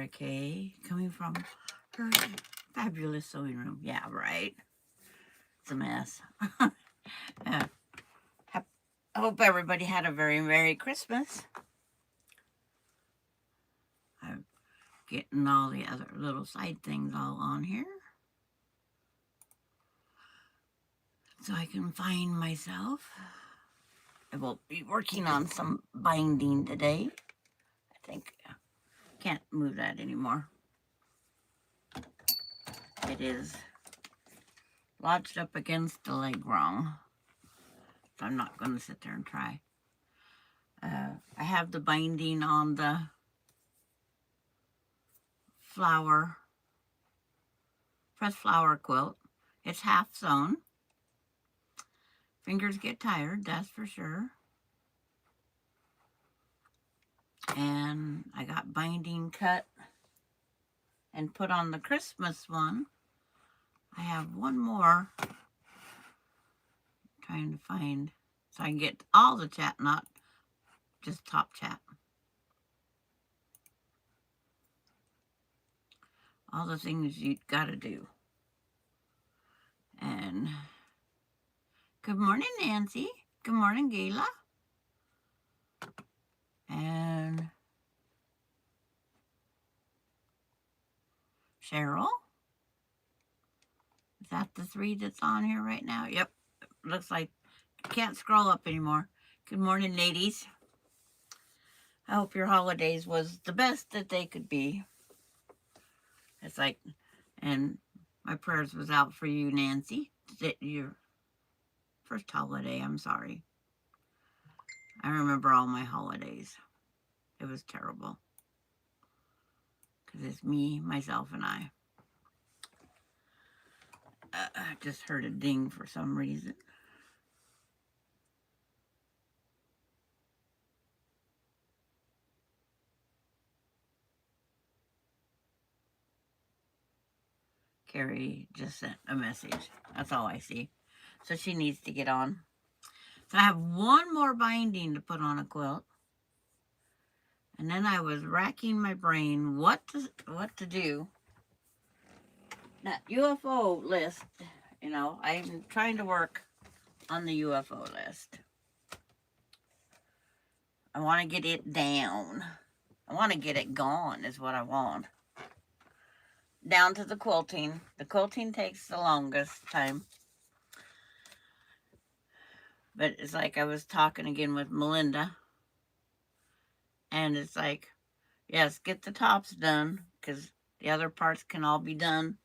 Sarah Kay, coming from her fabulous sewing room. Yeah, right. It's a mess. I hope everybody had a very Merry Christmas. I'm getting all the other little side things all on here, so I can find myself. I will be working on some binding today. I think can't move that anymore. It is lodged up against the leg wrong, so I'm not going to sit there and try. I have the binding on the pressed flower quilt. It's half sewn. Fingers get tired, that's for sure. And I got binding cut and put on the Christmas one. I have one more I'm trying to find so I can get all the chat, not just top chat. All the things you gotta do. And good morning, Nancy. Good morning, Gayla. And Cheryl. Is that the 3 that's on here right now? Yep. Looks like I can't scroll up anymore. Good morning, ladies. I hope your holidays was the best that they could be. It's like, and my prayers was out for you, Nancy. Your first holiday, I'm sorry. I remember all my holidays. It was terrible. Because it's me, myself, and I. I just heard a ding for some reason. Carrie just sent a message. That's all I see. So she needs to get on. So I have one more binding to put on a quilt. And then I was racking my brain what to do. That UFO list, you know, I'm trying to work on the UFO list. I want to get it down. I want to get it gone is what I want. Down to the quilting. The quilting takes the longest time. But it's like I was talking again with Melinda. And it's like, yes, get the tops done, because the other parts can all be done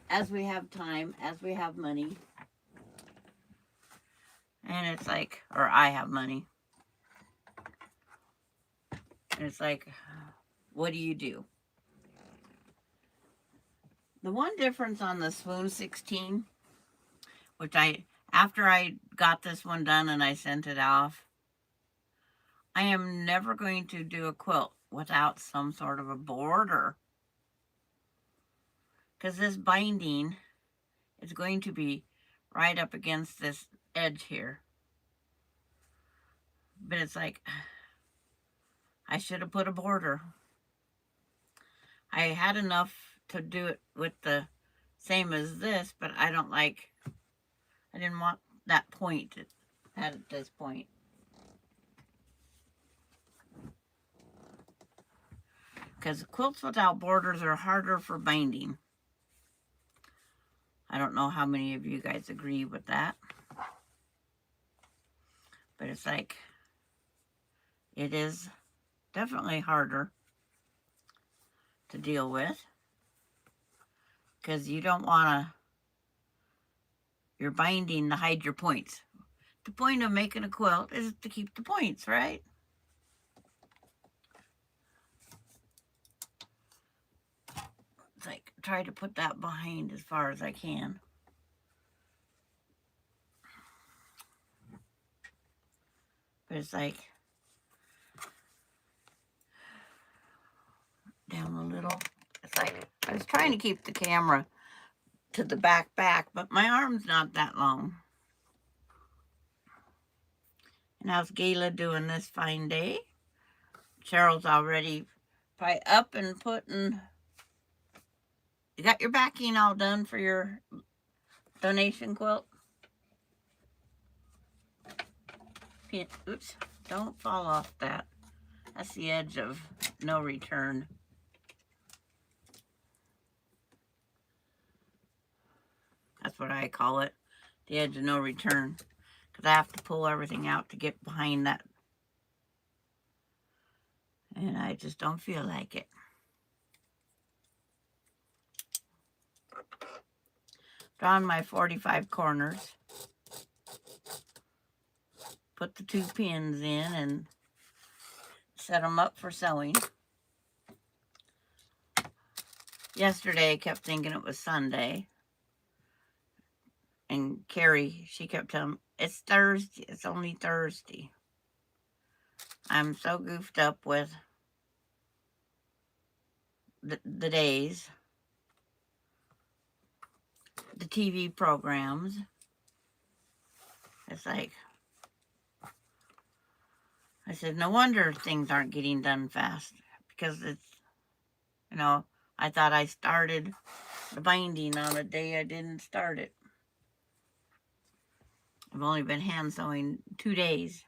as we have time, as we have money. And it's like, or I have money. And it's like, what do you do? The one difference on the Swoon 16, which after I got this one done and I sent it off, I am never going to do a quilt without some sort of a border. Because this binding is going to be right up against this edge here. But it's like, I should have put a border. I had enough to do it with the same as this, but I didn't want that point at this point. Because quilts without borders are harder for binding. I don't know how many of you guys agree with that. But it's like, it is definitely harder to deal with. Because you don't want you're binding to hide your points. The point of making a quilt is to keep the points, right? It's like, try to put that behind as far as I can. But it's like, down a little. It's like, I was trying to keep the camera to the back, but my arm's not that long. And how's Gayla doing this fine day? Cheryl's already Probably up and putting. You got your backing all done for your donation quilt? Oops, don't fall off that. That's the edge of no return. That's what I call it, the edge of no return. Because I have to pull everything out to get behind that. And I just don't feel like it. Drawn my 45 corners. Put the 2 pins in and set them up for sewing. Yesterday I kept thinking it was Sunday. And Carrie, she kept telling me, it's Thursday. It's only Thursday. I'm so goofed up with the days, the TV programs. It's like, I said, no wonder things aren't getting done fast. Because it's, you know, I thought I started the binding on a day I didn't start it. I've only been hand sewing 2 days.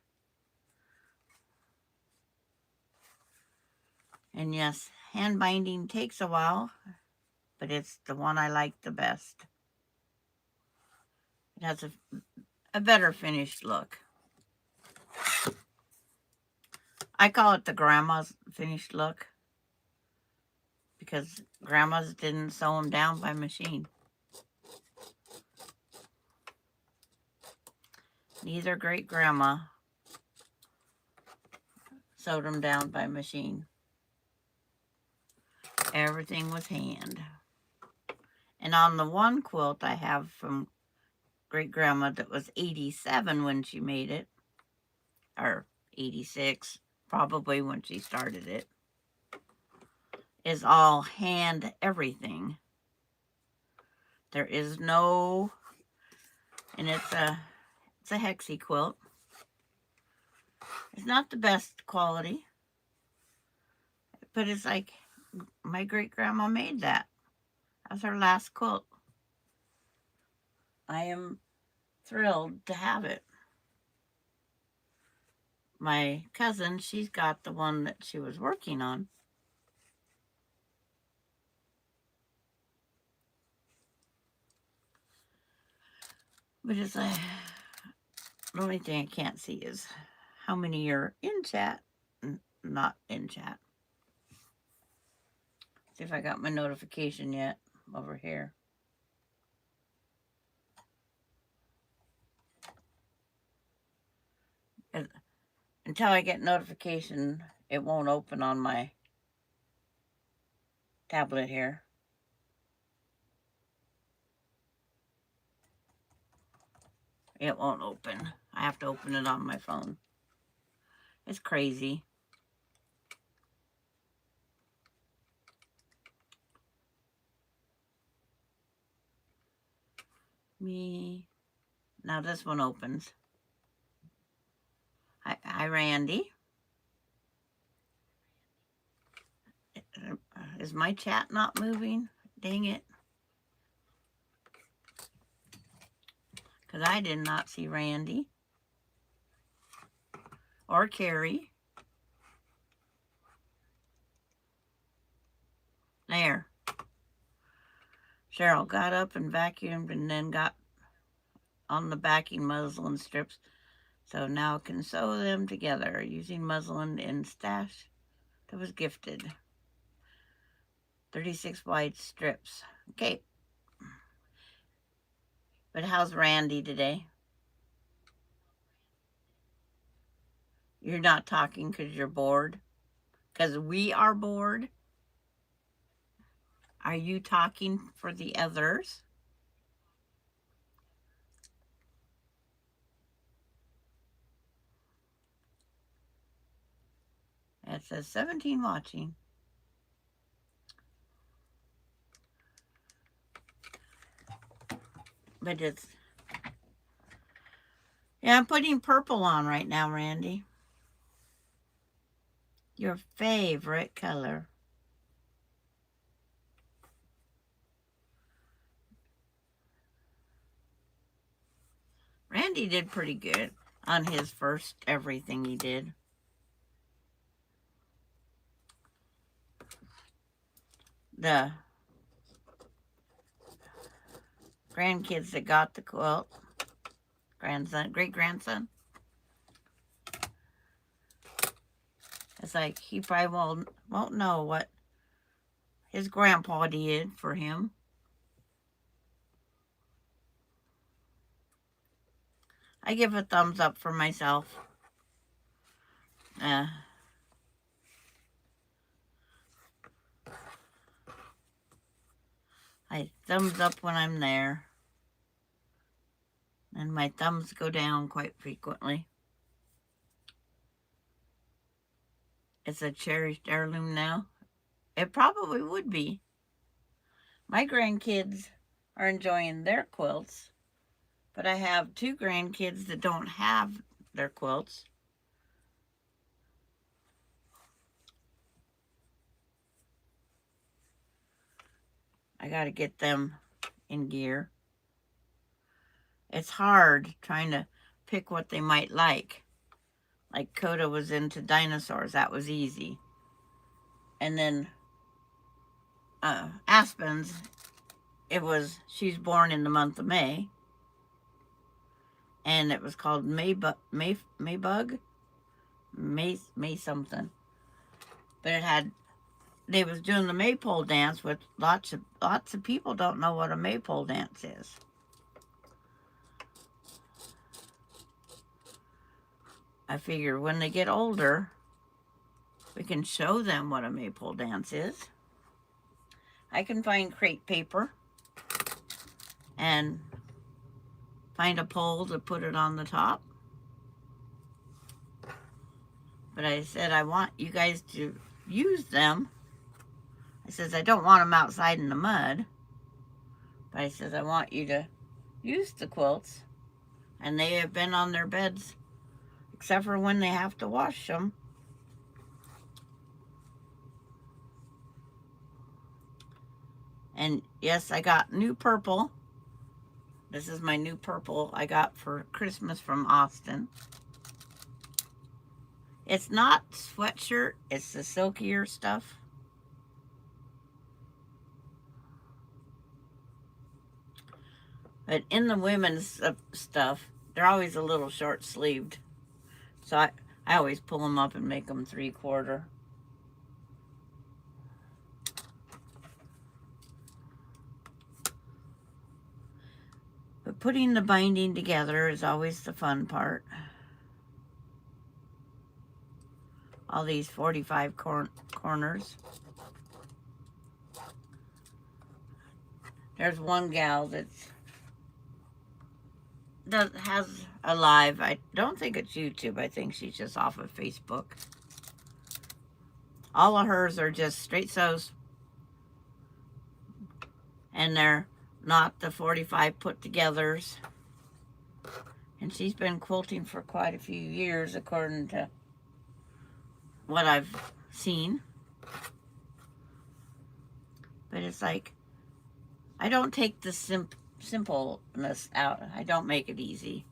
And yes, hand binding takes a while, but it's the one I like the best. It has a better finished look. I call it the grandma's finished look because grandmas didn't sew them down by machine. Neither great grandma sewed them down by machine. Everything was hand. And on the one quilt I have from great grandma that was 87 when she made it, or 86 probably when she started it, is all hand everything. There is no, and it's a hexie quilt. It's not the best quality, but it's like my great grandma made that. That's her last quilt. I am thrilled to have it. My cousin, she's got the one that she was working on. But it's like, the only thing I can't see is how many are in chat and not in chat. See if I got my notification yet over here. Until I get notification, it won't open on my tablet here. It won't open. I have to open it on my phone. It's crazy. Me. Now this one opens. Hi, Randy. Is my chat not moving? Dang it. Because I did not see Randy. Or Carrie. There. Cheryl got up and vacuumed and then got on the backing muslin strips. So now can sew them together using muslin in stash that was gifted. 36 wide strips. Okay. But how's Randy today? You're not talking because you're bored? Because we are bored? Are you talking for the others? It says 17 watching. But it's... Yeah, I'm putting purple on right now, Randy. Your favorite color. Andy did pretty good on his first everything he did. The grandkids that got the quilt, great-grandson, it's like he probably won't know what his grandpa did for him. I give a thumbs up for myself. I thumbs up when I'm there. And my thumbs go down quite frequently. It's a cherished heirloom now. It probably would be. My grandkids are enjoying their quilts, but I have 2 grandkids that don't have their quilts. I got to get them in gear. It's hard trying to pick what they might like. Like Coda was into dinosaurs. That was easy. And then Aspen's, she's born in the month of May. And it was called May something. But they was doing the maypole dance, which lots of people don't know what a maypole dance is. I figure when they get older, we can show them what a maypole dance is. I can find crepe paper and find a pole to put it on the top. But I said I want you guys to use them. I says I don't want them outside in the mud. But I says I want you to use the quilts. And they have been on their beds, except for when they have to wash them. And yes, I got new purple. This is my new purple I got for Christmas from Austin. It's not sweatshirt, it's the silkier stuff. But in the women's stuff, they're always a little short-sleeved. So I always pull them up and make them 3/4. But putting the binding together is always the fun part. All these 45 corners. There's one gal that has a live. I don't think it's YouTube. I think she's just off of Facebook. All of hers are just straight sews. And they're not the 45 put togethers. And she's been quilting for quite a few years, according to what I've seen. But it's like, I don't take the simpleness out. I don't make it easy.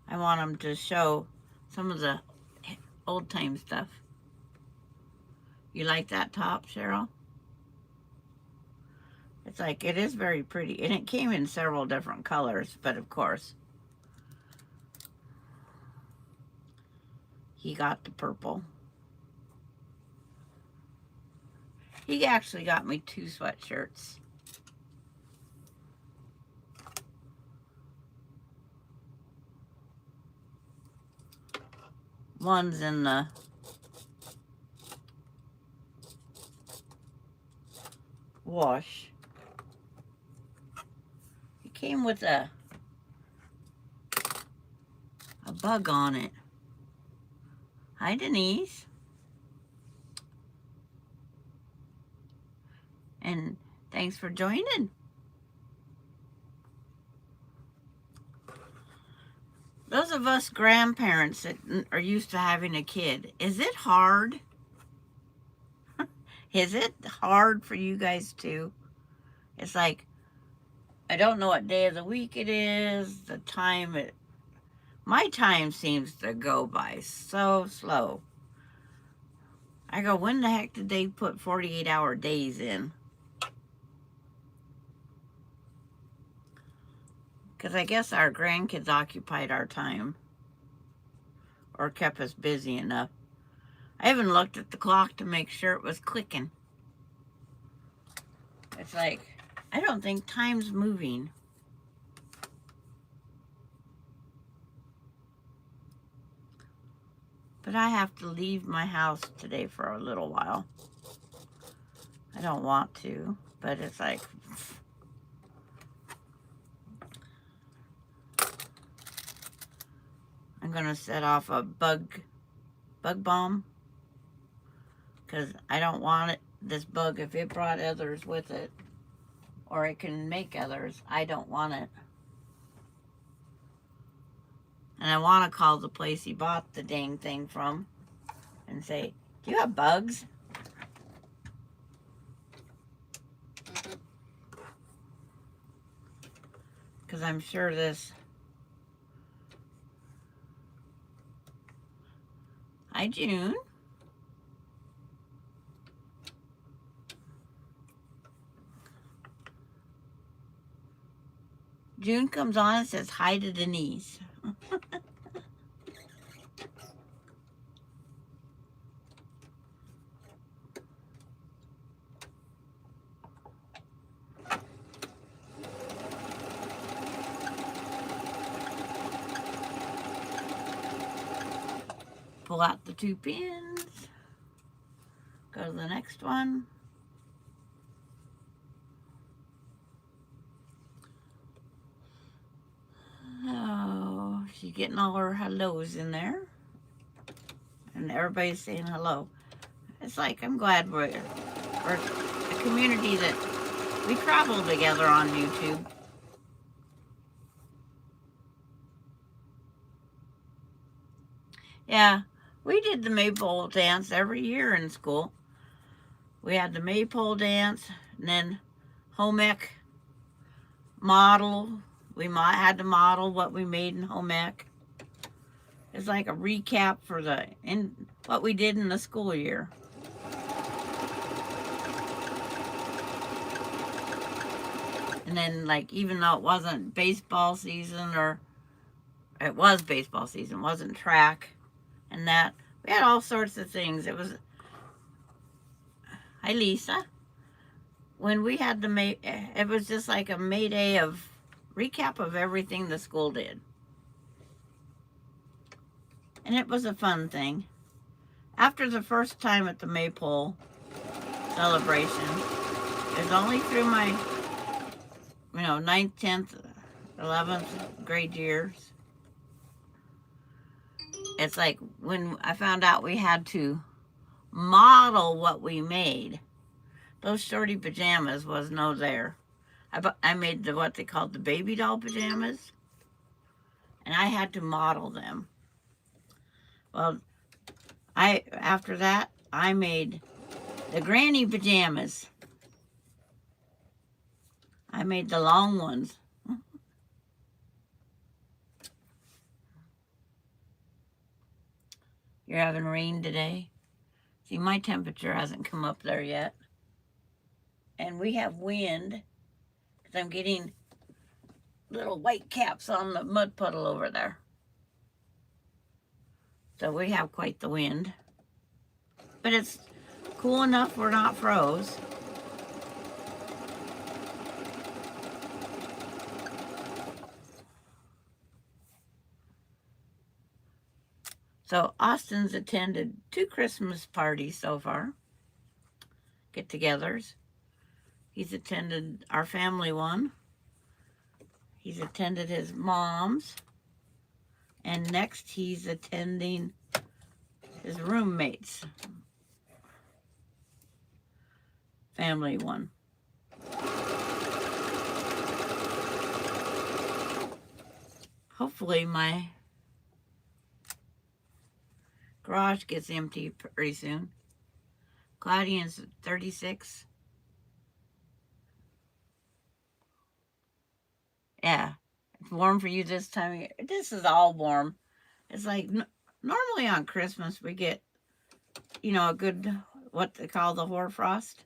I want them to show some of the old time stuff. You like that top, Cheryl? It's like, it is very pretty. And it came in several different colors, but of course, he got the purple. He actually got me 2 sweatshirts. One's in the wash. It came with a bug on it. Hi, Denise. And thanks for joining. Those of us grandparents that are used to having a kid, is it hard? Is it hard for you guys too? It's like, I don't know what day of the week it is. The time, my time seems to go by so slow. I go, when the heck did they put 48-hour days in? Because I guess our grandkids occupied our time or kept us busy enough. I even looked at the clock to make sure it was clicking. It's like, I don't think time's moving. But I have to leave my house today for a little while. I don't want to, but it's like, I'm going to set off a bug bomb, because I don't want this bug, if it brought others with it, or it can make others, I don't want it. And I want to call the place he bought the dang thing from and say, do you have bugs? Because I'm sure this... Hi, June. June comes on and says hi to Denise. Pull out the 2 pins. Go to the next one. Oh, she's getting all her hellos in there. And everybody's saying hello. It's like, I'm glad we're a community that we travel together on YouTube. Yeah, we did the maypole dance every year in school. We had the maypole dance, and then home ec model. We had to model what we made in home ec. It's like a recap for what we did in the school year. And then, like, even though it wasn't baseball season, or it was baseball season, it wasn't track and that, we had all sorts of things. It was, hi Lisa. When we had it was just like a May Day of recap of everything the school did. And it was a fun thing. After the first time at the maypole celebration, it was only through my 9th, 10th, 11th grade years. It's like when I found out we had to model what we made. Those shorty pajamas was no there. I made what they called the baby doll pajamas, and I had to model them. Well, after that, I made the granny pajamas. I made the long ones. You're having rain today? See, my temperature hasn't come up there yet. And we have wind, because I'm getting little white caps on the mud puddle over there. So we have quite the wind. But it's cool enough we're not froze. So Austin's attended 2 Christmas parties so far, get-togethers. He's attended our family one. He's attended his mom's. And next he's attending his roommate's family one. Hopefully my garage gets empty pretty soon. Claudian's 36. Yeah, it's warm for you this time of year. This is all warm. It's like normally on Christmas we get, a good, what they call the hoarfrost.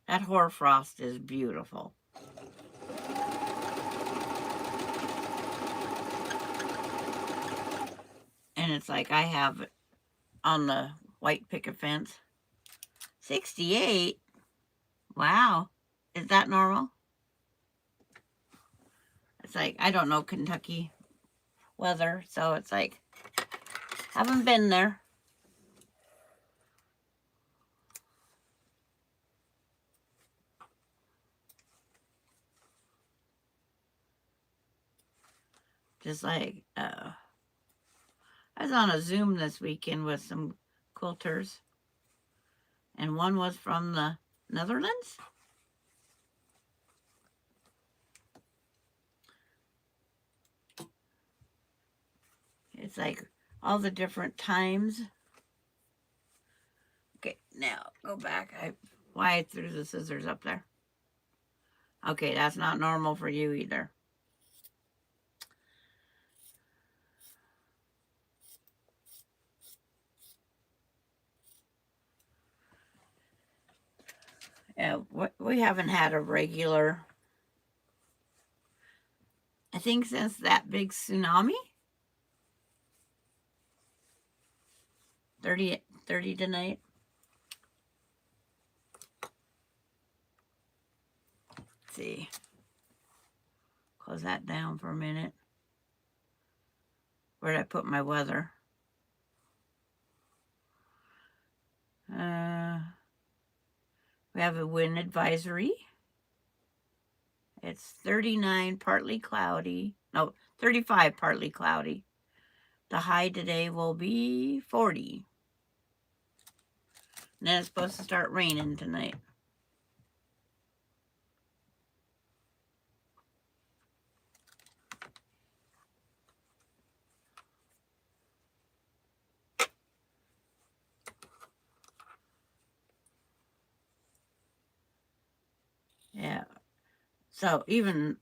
That hoarfrost is beautiful. And it's like I have on the white picket fence. 68? Wow. Is that normal? It's like, I don't know Kentucky weather, so it's like, haven't been there. Just like, I was on a Zoom this weekend with some quilters, and one was from the Netherlands. It's like all the different times. Okay, now go back. Why I threw the scissors up there. Okay, that's not normal for you either. Yeah, we haven't had a regular, I think since that big tsunami. 30 tonight. Let's see. Close that down for a minute. Where did I put my weather? We have a wind advisory. It's 39, partly cloudy. No, 35, partly cloudy. The high today will be 40. And then it's supposed to start raining tonight. Yeah. So even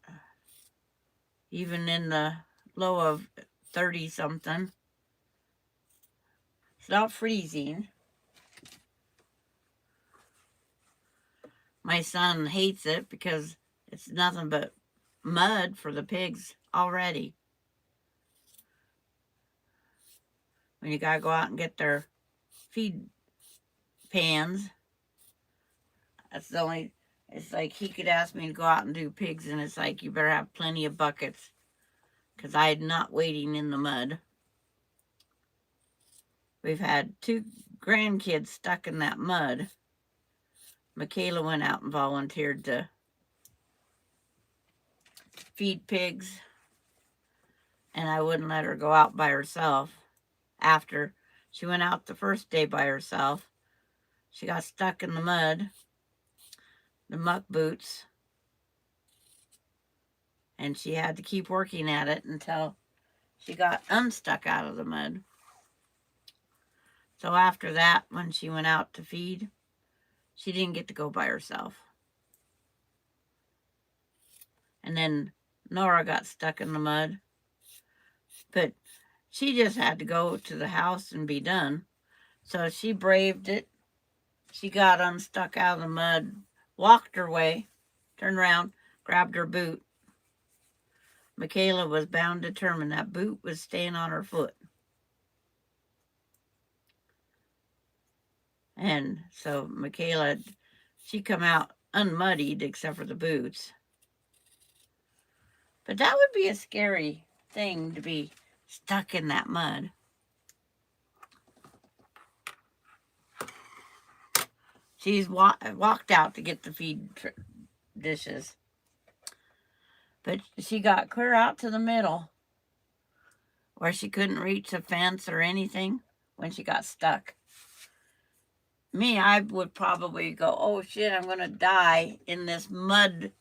in the low of 30 something, it's not freezing. My son hates it because it's nothing but mud for the pigs already. When you gotta go out and get their feed pans, that's the only, it's like he could ask me to go out and do pigs, and it's like, you better have plenty of buckets, because I'm not wading in the mud. We've had 2 grandkids stuck in that mud. Michaela went out and volunteered to feed pigs, and I wouldn't let her go out by herself. After she went out the first day by herself, she got stuck in the mud, the muck boots, and she had to keep working at it until she got unstuck out of the mud. So after that, when she went out to feed, she didn't get to go by herself. And then Nora got stuck in the mud, but she just had to go to the house and be done. So she braved it. She got unstuck out of the mud, walked her way, turned around, grabbed her boot. Michaela was bound determined that boot was staying on her foot. And so Michaela, she come out unmuddied except for the boots. But that would be a scary thing, to be stuck in that mud. She's walked out to get the feed dishes. But she got clear out to the middle where she couldn't reach a fence or anything when she got stuck. Me, I would probably go, oh shit, I'm going to die in this mud.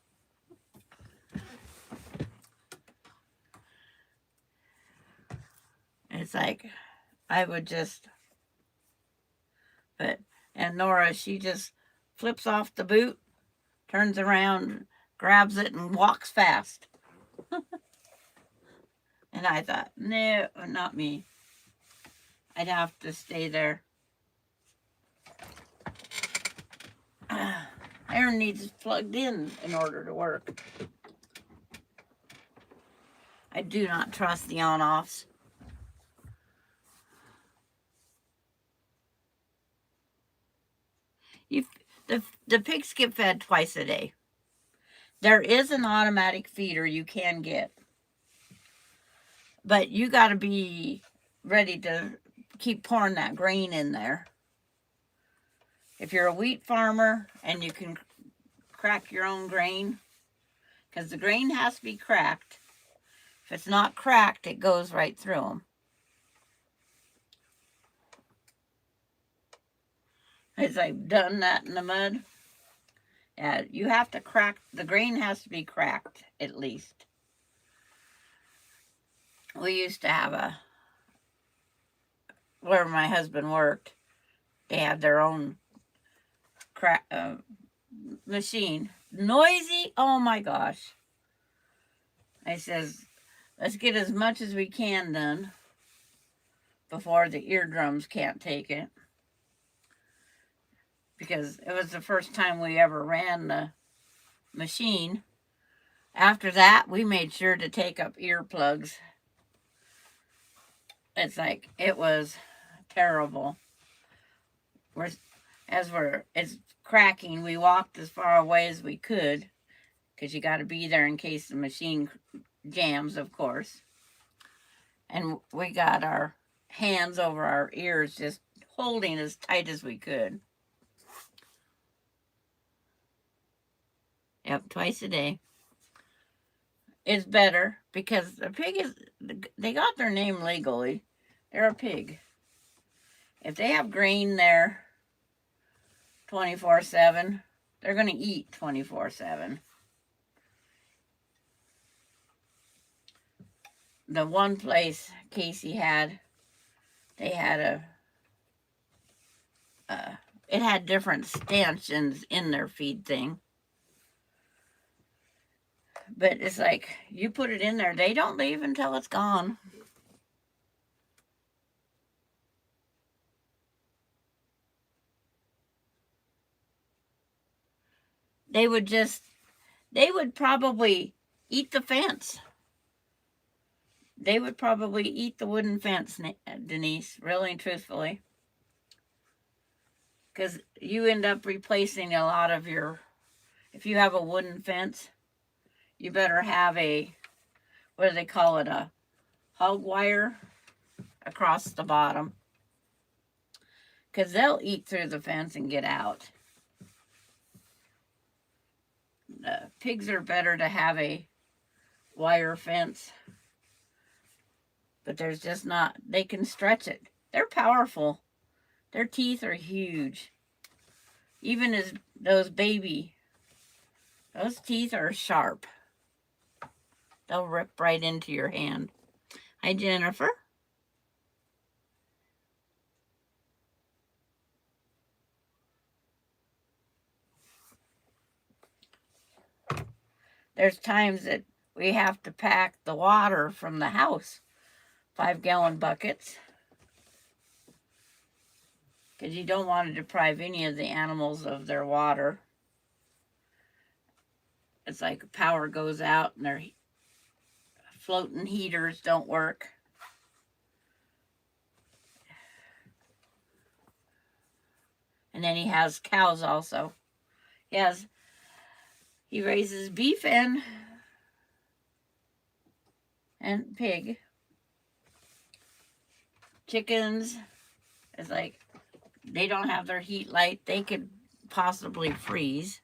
It's like, I would just, and Nora, she just flips off the boot, turns around, grabs it, and walks fast. And I thought, no, not me. I'd have to stay there. Iron needs plugged in order to work. I do not trust the on-offs. The pigs get fed twice a day. There is an automatic feeder you can get, but you got to be ready to keep pouring that grain in there. If you're a wheat farmer and you can crack your own grain, because the grain has to be cracked. If it's not cracked, it goes right through them. As I've done that in the mud. Yeah, you have to crack, the grain has to be cracked at least. We used to have where my husband worked, they had their own machine. Noisy, oh my gosh. I says, let's get as much as we can done before the eardrums can't take it. Because it was the first time we ever ran the machine. After that, we made sure to take up earplugs. It's like, it was terrible. It's cracking, we walked as far away as we could, because you got to be there in case the machine jams, of course. And we got our hands over our ears, just holding as tight as we could. Yep, twice a day. It's better because the pig they got their name legally. They're a pig. If they have grain there 24/7, they're going to eat 24/7. The one place Casey had, they had it had different stanchions in their feed thing. But it's like, you put it in there, they don't leave until it's gone. They would probably eat the fence. They would probably eat the wooden fence, Denise, really and truthfully. Because you end up replacing a lot of if you have a wooden fence, you better have what do they call it, a hog wire across the bottom. Because they'll eat through the fence and get out. Pigs are better to have a wire fence. But there's just not, they can stretch it. They're powerful. Their teeth are huge. Even as those teeth are sharp. They'll rip right into your hand. Hi, Jennifer. There's times that we have to pack the water from the house, 5-gallon buckets, because you don't want to deprive any of the animals of their water. It's like power goes out and their floating heaters don't work. And then he has cows also. He raises beef and pig. Chickens, it's like, they don't have their heat light. They could possibly freeze.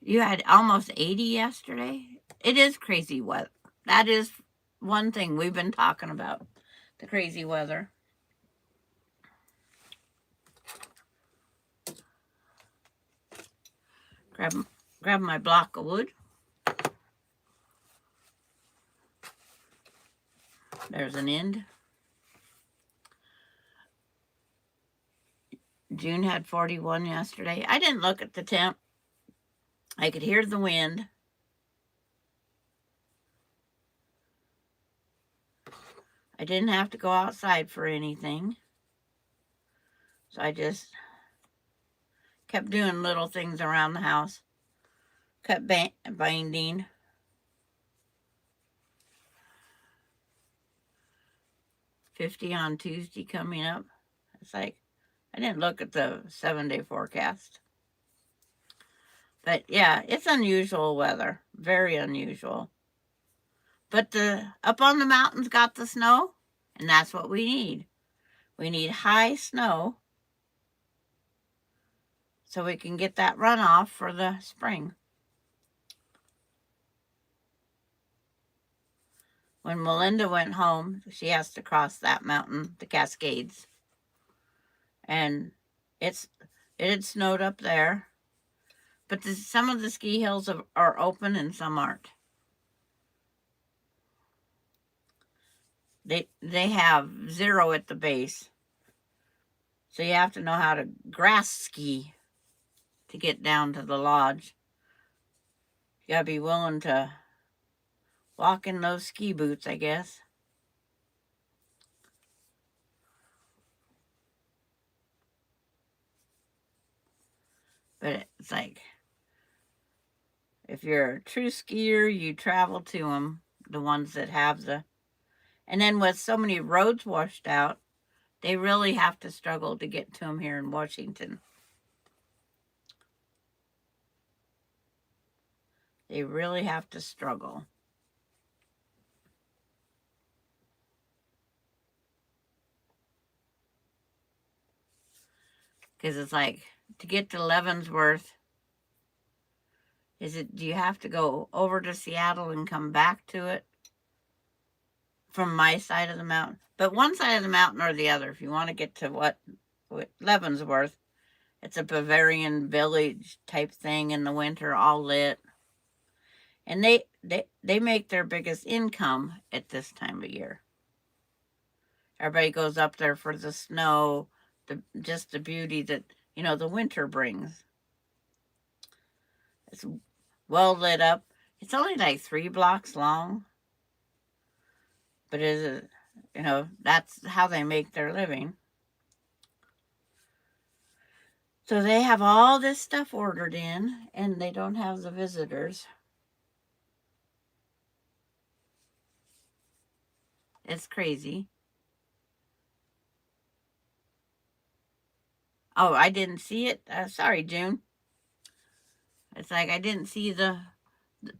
You had almost 80 yesterday. It is crazy weather. That is one thing we've been talking about, the crazy weather. Grab my block of wood. There's an end. June had 41 yesterday. I didn't look at the temp. I could hear the wind. I didn't have to go outside for anything. So I just kept doing little things around the house. Cut binding. $50 on Tuesday coming up. It's like, I didn't look at the 7-day forecast. But yeah, it's unusual weather. Very unusual. But the up on the mountains got the snow, and that's what we need. We need high snow so we can get that runoff for the spring. When Melinda went home, she has to cross that mountain, the Cascades. And it had snowed up there. But some of the ski hills are open and some aren't. They have 0 at the base. So you have to know how to grass ski to get down to the lodge. You gotta be willing to walk in those ski boots, I guess. But it's like, if you're a true skier, you travel to them, the ones that have the... And then with so many roads washed out, they really have to struggle to get to them here in Washington. They really have to struggle. Because it's like, to get to Leavenworth, do you have to go over to Seattle and come back to it from my side of the mountain? But one side of the mountain or the other, if you want to get to what Leavenworth, it's a Bavarian village type thing in the winter, all lit. And they make their biggest income at this time of year. Everybody goes up there for the snow, just the beauty that, the winter brings. It's well lit up. It's only like 3 blocks long. But that's how they make their living. So they have all this stuff ordered in, and they don't have the visitors. It's crazy. Oh, I didn't see it. Sorry, June. It's like I didn't see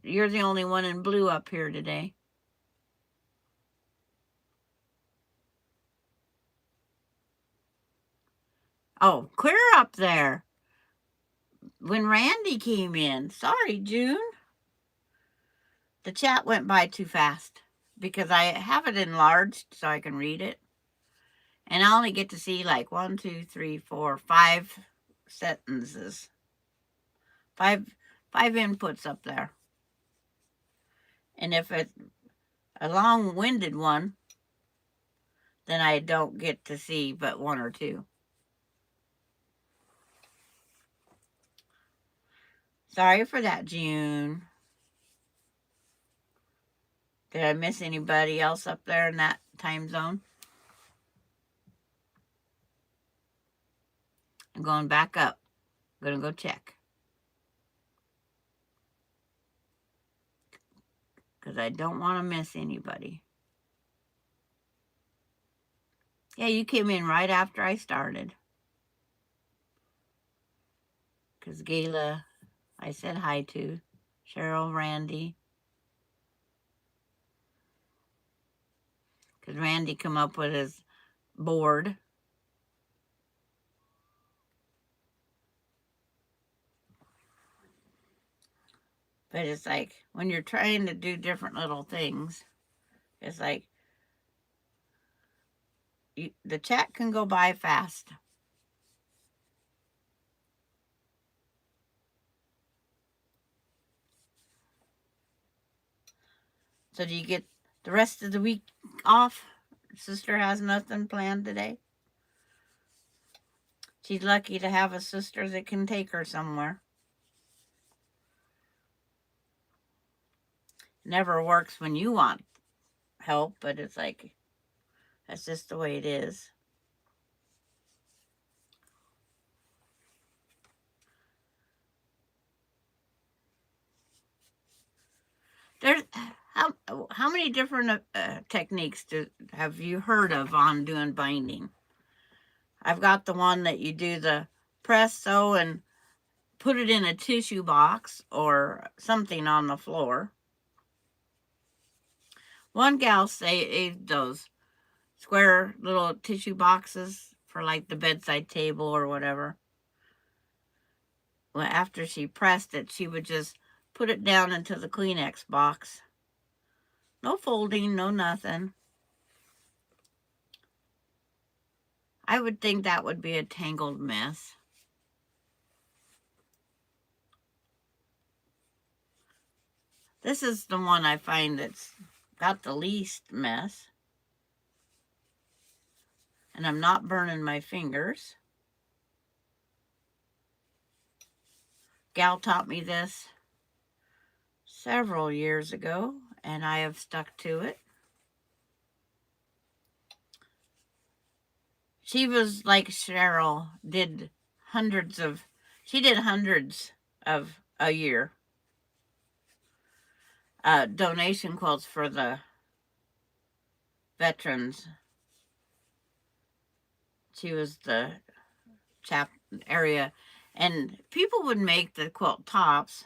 you're the only one in blue up here today. Oh, clear up there. When Randy came in. Sorry, June. The chat went by too fast because I have it enlarged so I can read it. And I only get to see like 1, 2, 3, 4, 5 sentences. Five inputs up there. And if it's a long-winded one, then I don't get to see but 1 or 2. Sorry for that, June. Did I miss anybody else up there in that time zone? I'm going back up. I'm going to go check. Because I don't want to miss anybody. Yeah, you came in right after I started. Because Gayla, I said hi to. Cheryl, Randy. Because Randy come up with his board. But it's like, when you're trying to do different little things, it's like, the chat can go by fast. So do you get the rest of the week off? Sister has nothing planned today. She's lucky to have a sister that can take her somewhere. Never works when you want help, but it's like, That's just the way it is. There's how many different techniques have you heard of on doing binding? I've got the one that you do the press, sew, and put it in a tissue box or something on the floor. One gal saved those square little tissue boxes for like the bedside table or whatever. Well, after she pressed it, she would just put it down into the Kleenex box. No folding, no nothing. I would think that would be a tangled mess. This is the one I find that's got the least mess. And I'm not burning my fingers. Gal taught me this several years ago, and I have stuck to it. She was like Cheryl, she did hundreds of a year. Donation quilts for the veterans. She was the area, and people would make the quilt tops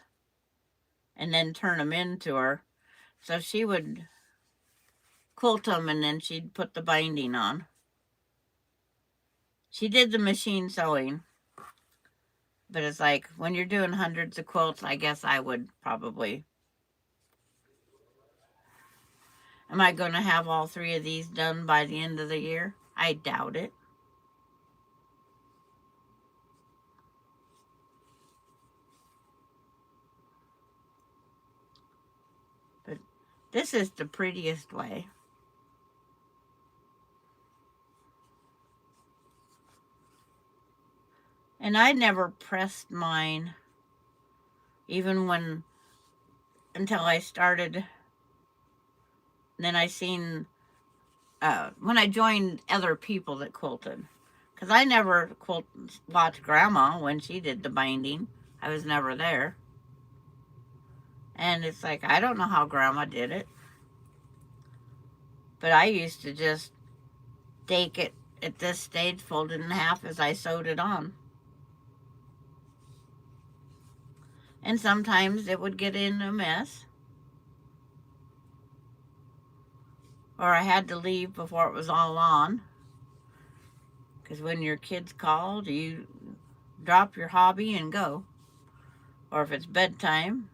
and then turn them into her. So she would quilt them and then she'd put the binding on. She did the machine sewing, but it's like when you're doing hundreds of quilts, I guess I would probably. Am I going to have all 3 of these done by the end of the year? I doubt it. But this is the prettiest way. And I never pressed mine even until I started. Then I seen, when I joined other people that quilted. Because I never watched Grandma when she did the binding. I was never there. And it's like, I don't know how Grandma did it. But I used to just take it at this stage, fold it in half as I sewed it on. And sometimes it would get in a mess. Or I had to leave before it was all on. Because when your kids called, you drop your hobby and go. Or if it's bedtime,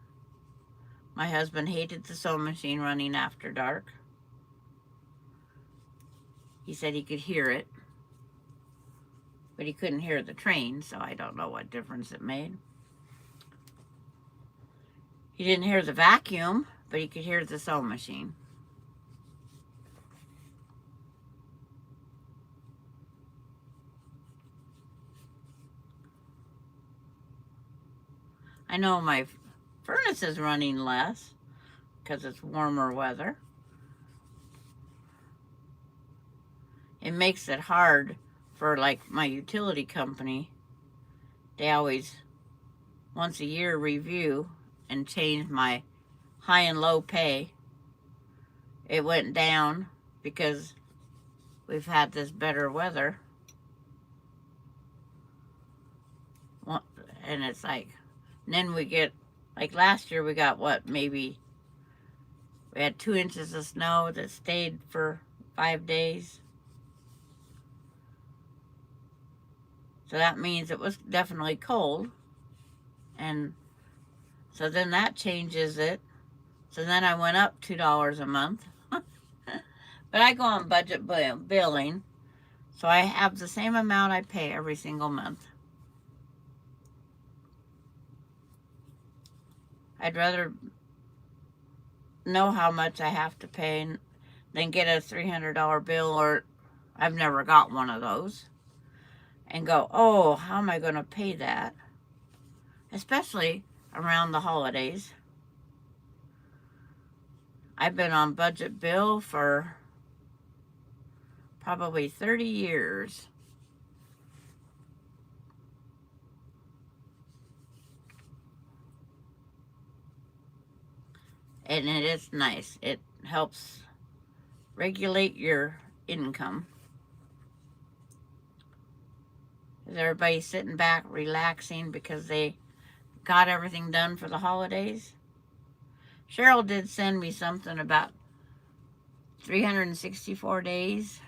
my husband hated the sewing machine running after dark. He said he could hear it, but he couldn't hear the train, so I don't know what difference it made. He didn't hear the vacuum, but he could hear the sewing machine. I know my furnace is running less because it's warmer weather. It makes it hard for like my utility company. They always once a year review and change my high and low pay. It went down because we've had this better weather. And it's like, and then we get, like last year we got what, maybe, we had 2 inches of snow that stayed for 5 days. So that means it was definitely cold. And so then that changes it. So then I went up $2 a month. But I go on budget billing. So I have the same amount I pay every single month. I'd rather know how much I have to pay than get a $300 bill, or I've never got one of those, and go, oh, how am I going to pay that? Especially around the holidays. I've been on budget bill for probably 30 years. And it is nice. It helps regulate your income. Is everybody sitting back relaxing because they got everything done for the holidays? Cheryl did send me something about 364 days.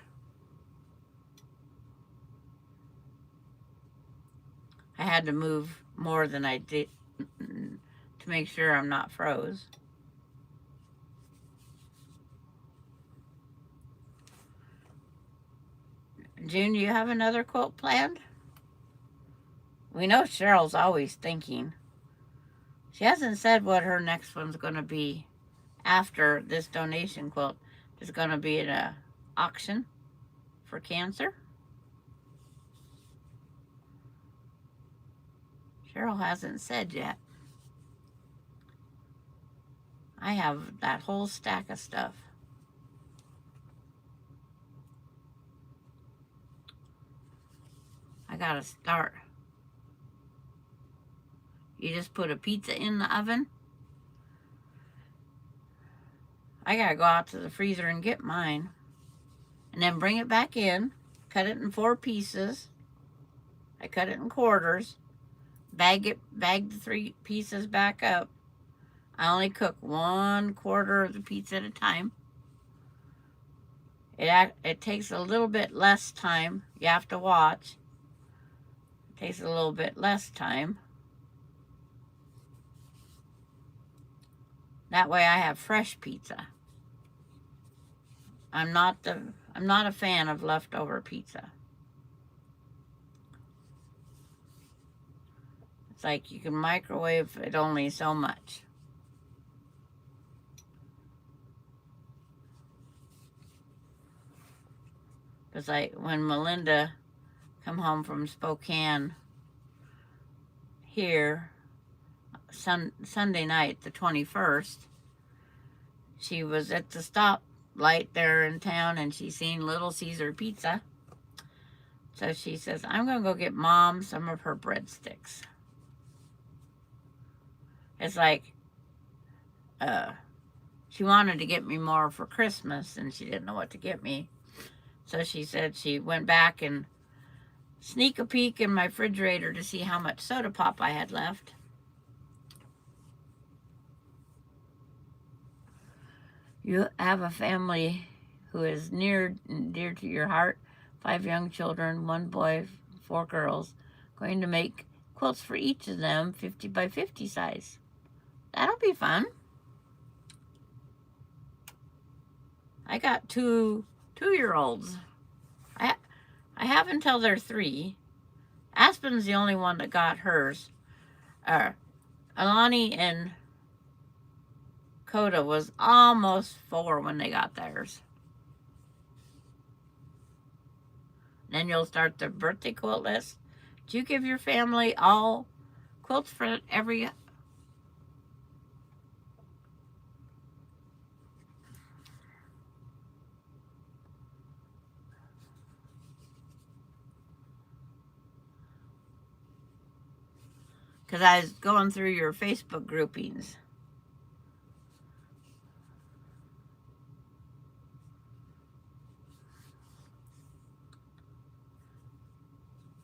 I had to move more than I did to make sure I'm not froze. June, do you have another quilt planned? We know Cheryl's always thinking. She hasn't said what her next one's going to be after this donation quilt. Is going to be at an auction for cancer. Cheryl hasn't said yet. I have that whole stack of stuff. I gotta start. You just put a pizza in the oven. I gotta go out to the freezer and get mine. And then bring it back in. Cut it in 4 pieces. I cut it in quarters. Bag the 3 pieces back up. I only cook 1/4 of the pizza at a time. It takes a little bit less time. You have to watch. It takes a little bit less time. That way I have fresh pizza. I'm not a fan of leftover pizza. It's like you can microwave it only so much. Because when Melinda come home from Spokane here, Sunday night, the 21st, she was at the stoplight there in town and she seen Little Caesar pizza. So she says, I'm going to go get Mom some of her breadsticks. It's like, she wanted to get me more for Christmas and she didn't know what to get me. So she said she went back and sneak a peek in my refrigerator to see how much soda pop I had left. You have a family who is near and dear to your heart. 5 young children, 1 boy, 4 girls. Going to make quilts for each of them, 50 by 50 size. That'll be fun. I got 2 2-year-olds. I have until they're 3. Aspen's the only one that got hers. Alani and Coda was almost 4 when they got theirs. Then you'll start the birthday quilt list. Do you give your family all quilts for every... Because I was going through your Facebook groupings.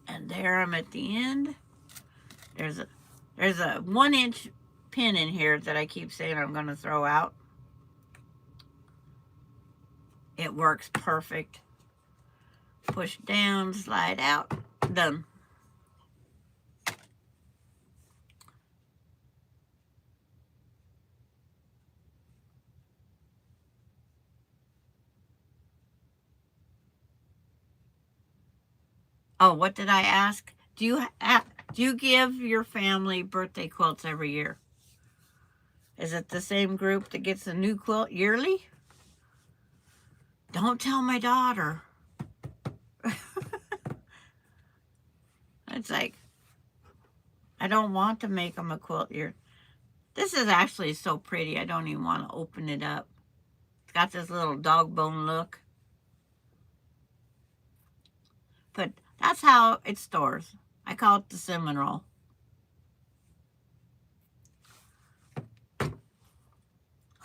And there I'm at the end. There's a 1-inch pin in here that I keep saying I'm going to throw out. It works perfect. Push down, slide out, done. Oh, what did I ask? Do you give your family birthday quilts every year? Is it the same group that gets a new quilt yearly? Don't tell my daughter. It's like, I don't want to make them a quilt year. This is actually so pretty, I don't even want to open it up. It's got this little dog bone look. But that's how it stores. I call it the cinnamon roll.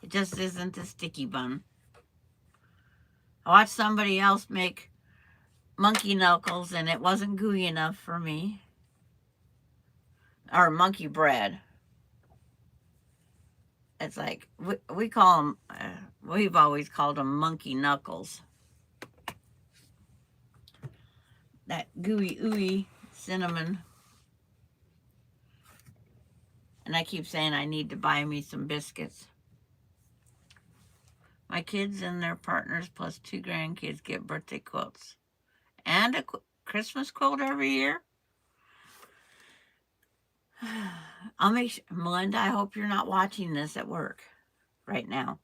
It just isn't a sticky bun. I watched somebody else make monkey knuckles and it wasn't gooey enough for me. Or monkey bread. It's like, we call them, we've always called them monkey knuckles. That gooey, ooey cinnamon. And I keep saying I need to buy me some biscuits. My kids and their partners plus 2 grandkids get birthday quilts. And a Christmas quilt every year. I'll make sure, Melinda, I hope you're not watching this at work right now.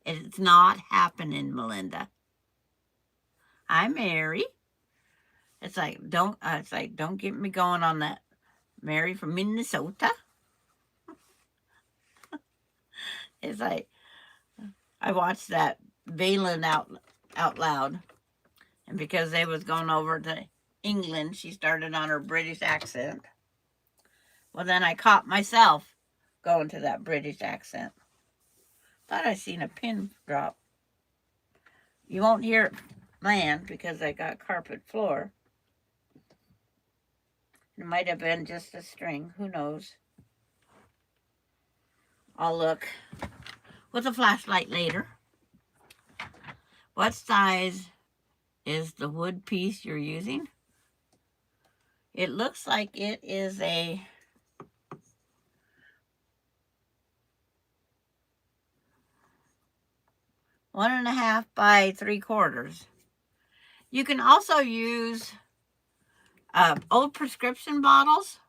It's not happening, Melinda. Hi, Mary. It's like, don't get me going on that. Mary from Minnesota. It's like, I watched that Valen out loud. And because they was going over to England, she started on her British accent. Well, then I caught myself going to that British accent. Thought I seen a pin drop. You won't hear it land because I got carpet floor. It might have been just a string. Who knows? I'll look with a flashlight later. What size is the wood piece you're using? It looks like it is a 1.5 by 3/4. You can also use old prescription bottles.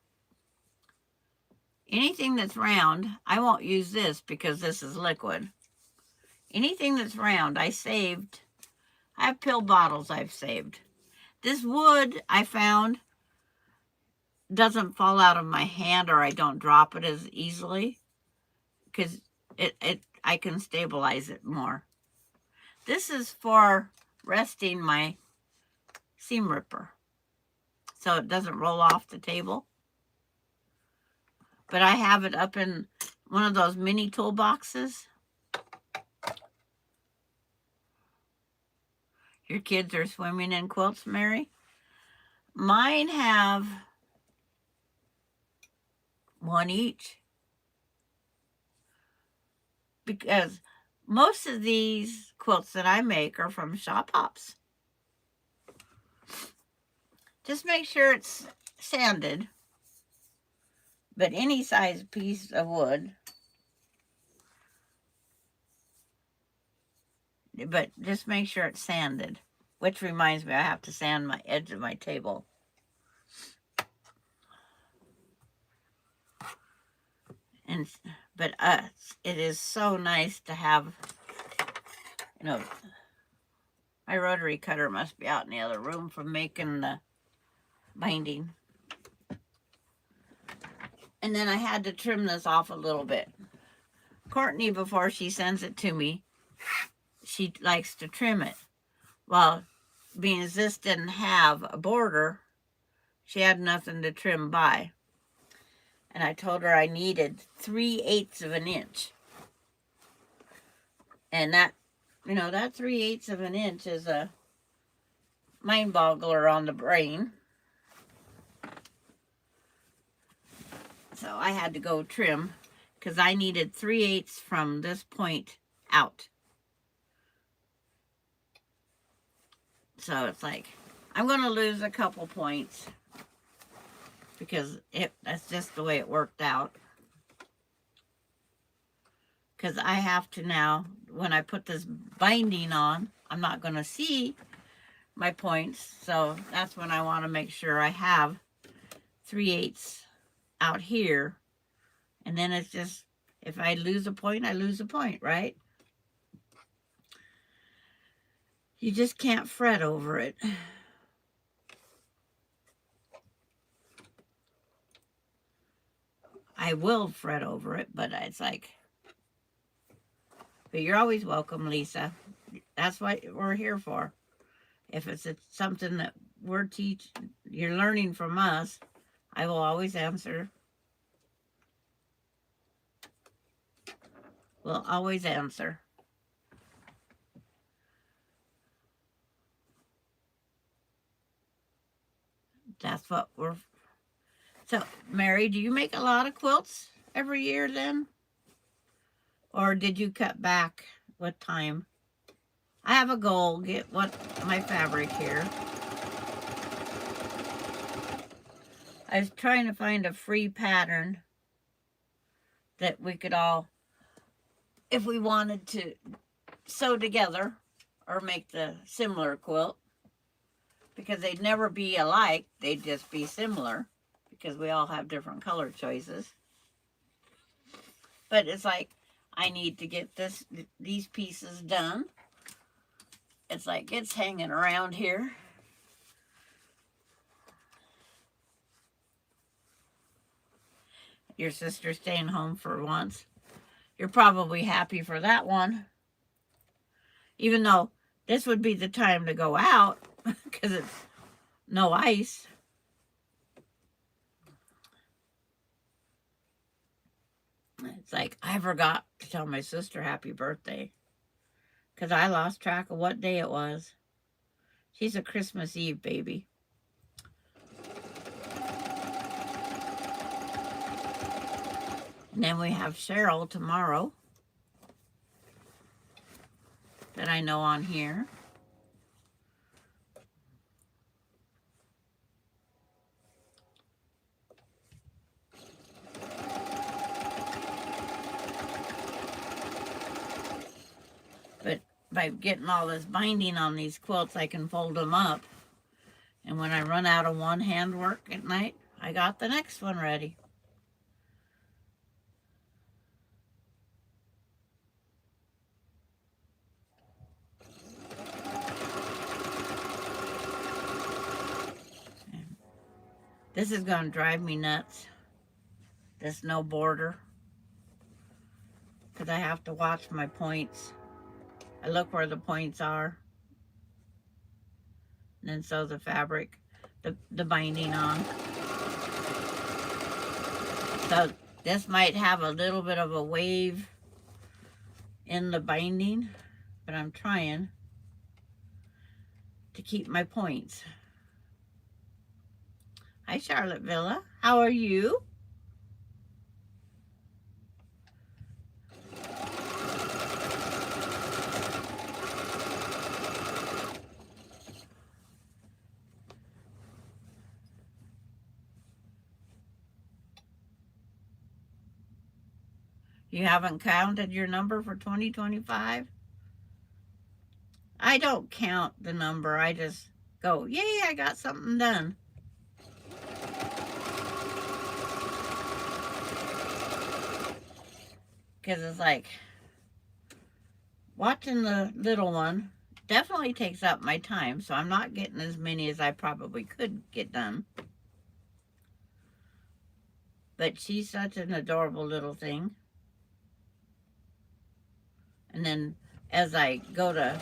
Anything that's round, I won't use this because this is liquid. Anything that's round, I have pill bottles I've saved. This wood I found doesn't fall out of my hand, or I don't drop it as easily because I can stabilize it more. This is for resting my seam ripper so it doesn't roll off the table. But I have it up in one of those mini toolboxes. Your kids are swimming in quilts, Mary? Mine have one each. Because most of these quilts that I make are from Shop Hops. Just make sure it's sanded. But any size piece of wood. But just make sure it's sanded. Which reminds me, I have to sand my edge of my table. But it is so nice to have, my rotary cutter must be out in the other room from making the binding. And then I had to trim this off a little bit. Courtney, before she sends it to me, she likes to trim it. Well, being as this didn't have a border, she had nothing to trim by. And I told her I needed 3/8 of an inch. And that, that 3/8 of an inch is a mind boggler on the brain. So I had to go trim because I needed 3/8 from this point out. So it's like, I'm going to lose a couple points because that's just the way it worked out. Because I have to now, when I put this binding on, I'm not going to see my points. So that's when I want to make sure I have 3/8 out here. And then it's just, if I lose a point, I lose a point, right? You just can't fret over it. I will fret over it, but it's like, but you're always welcome, Lisa. That's what we're here for. If it's something that you're learning from us. I will always answer. Will always answer. That's what we're... So, Mary, do you make a lot of quilts every year then? Or did you cut back with time? I have a goal, get my fabric here. I was trying to find a free pattern that we could all, if we wanted to sew together or make the similar quilt, because they'd never be alike, they'd just be similar because we all have different color choices. But it's like, I need to get these pieces done. It's like it's hanging around here. Your sister staying home for once. You're probably happy for that one. Even though this would be the time to go out because it's no ice. It's like I forgot to tell my sister happy birthday because I lost track of what day it was. She's a Christmas Eve baby. And then we have Cheryl tomorrow that I know on here. But by getting all this binding on these quilts, I can fold them up. And when I run out of one hand work at night, I got the next one ready. This is going to drive me nuts, this no border, because I have to watch my points. I look where the points are, and then sew the fabric, the binding on. So this might have a little bit of a wave in the binding, but I'm trying to keep my points. Hi, Charlotte Villa. How are you? You haven't counted your number for 2025? I don't count the number. I just go, yay, I got something done. Because it's like, watching the little one definitely takes up my time, so I'm not getting as many as I probably could get done. But she's such an adorable little thing. And then as I go to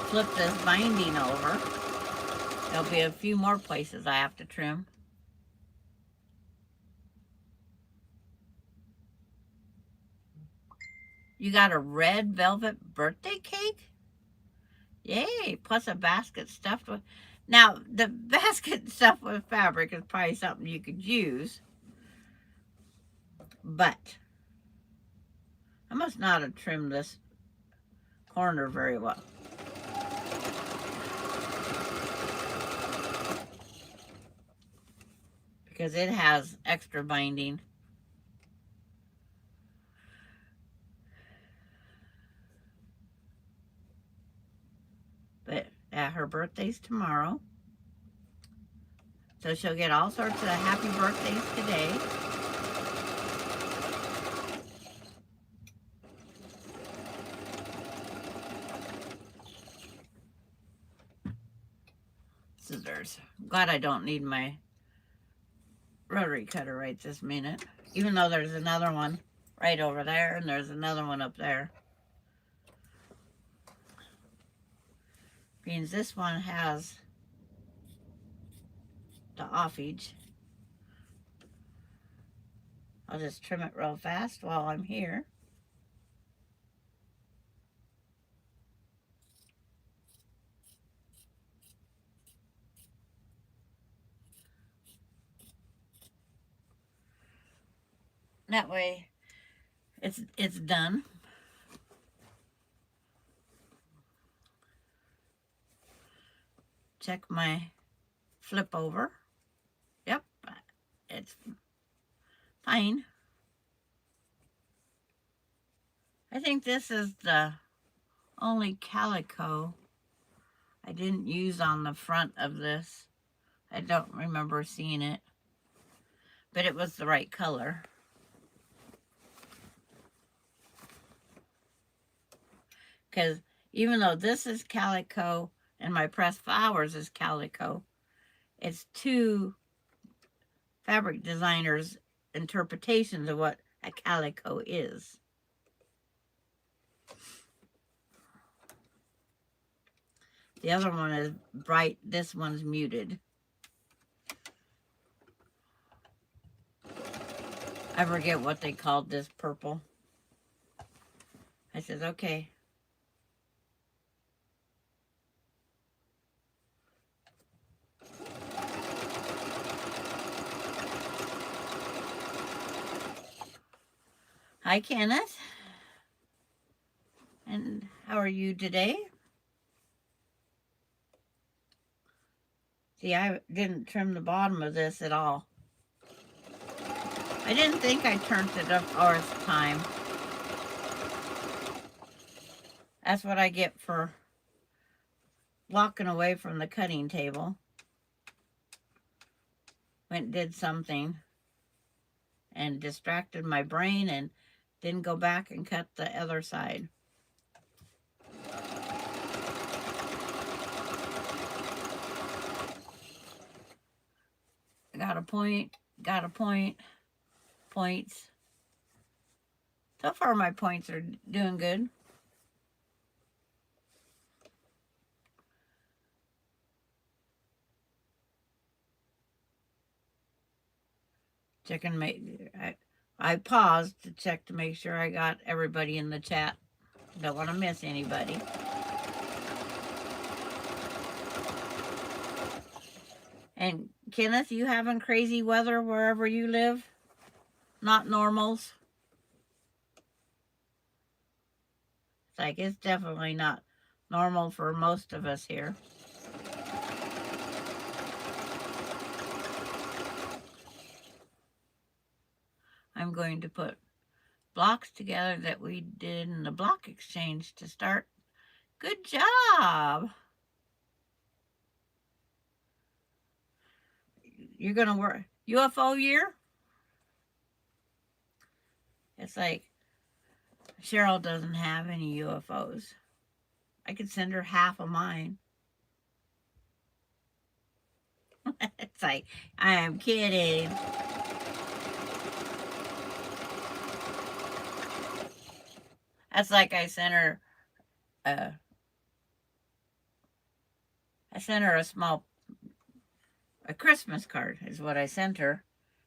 flip this binding over, there'll be a few more places I have to trim. You got a red velvet birthday cake? Yay, plus a basket stuffed with... Now, the basket stuffed with fabric is probably something you could use. But I must not have trimmed this corner very well. Because it has extra binding. But her birthday's tomorrow. So she'll get all sorts of happy birthdays today. Scissors. I'm glad I don't need my rotary cutter right this minute. Even though there's another one right over there and there's another one up there. Means this one has the offage. I'll just trim it real fast while I'm here. That way it's done. Check my flip over. Yep, it's fine. I think this is the only calico I didn't use on the front of this. I don't remember seeing it, but it was the right color. Because even though this is calico and my pressed flowers is calico, it's two fabric designers' interpretations of what a calico is. The other one is bright, this one's muted. I forget what they called this purple. I said, okay. Hi, Kenneth. And how are you today? See, I didn't trim the bottom of this at all. I didn't think I turned it a fourth time. That's what I get for walking away from the cutting table. Went and did something and distracted my brain and didn't go back and cut the other side. Got a point, points. So far my points are doing good. Checking I paused to check to make sure I got everybody in the chat. Don't want to miss anybody. And Kenneth, you having crazy weather wherever you live? Not normals? It's like it's definitely not normal for most of us here. I'm going to put blocks together that we did in the block exchange to start. Good job. You're going to work UFO year? It's like Cheryl doesn't have any UFOs. I could send her half of mine. It's like, I am kidding. That's like I sent her a Christmas card is what I sent her.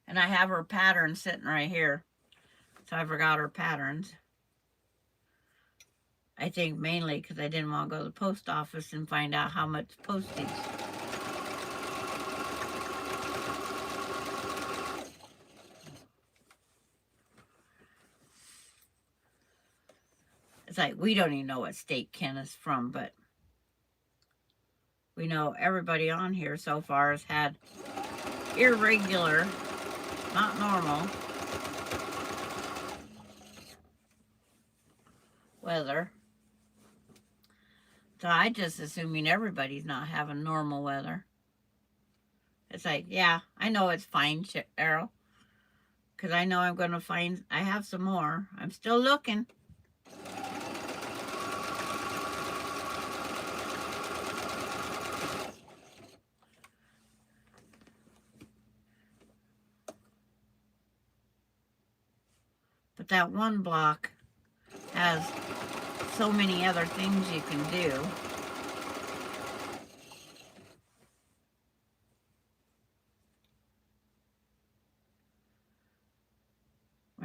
And I have her pattern sitting right here. So I forgot her patterns. I think mainly because I didn't want to go to the post office and find out how much postage. It's like, we don't even know what state Ken is from, but we know everybody on here so far has had irregular, not normal weather. So I just assuming everybody's not having normal weather. It's like, yeah, I know it's fine, Cheryl. Because I know I'm going to find, I have some more. I'm still looking. But that one block has so many other things you can do.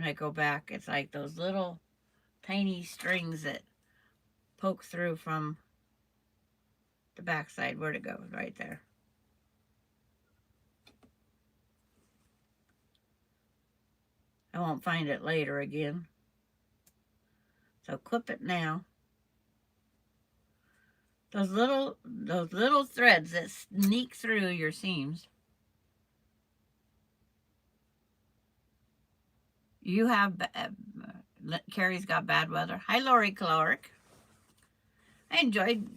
when I go back. It's like those little tiny strings that poke through from the backside. Where'd it go? Right there. I won't find it later again. So clip it now. Those little threads that sneak through your seams. You have, Carrie's got bad weather. Hi, Lori Clark. I enjoyed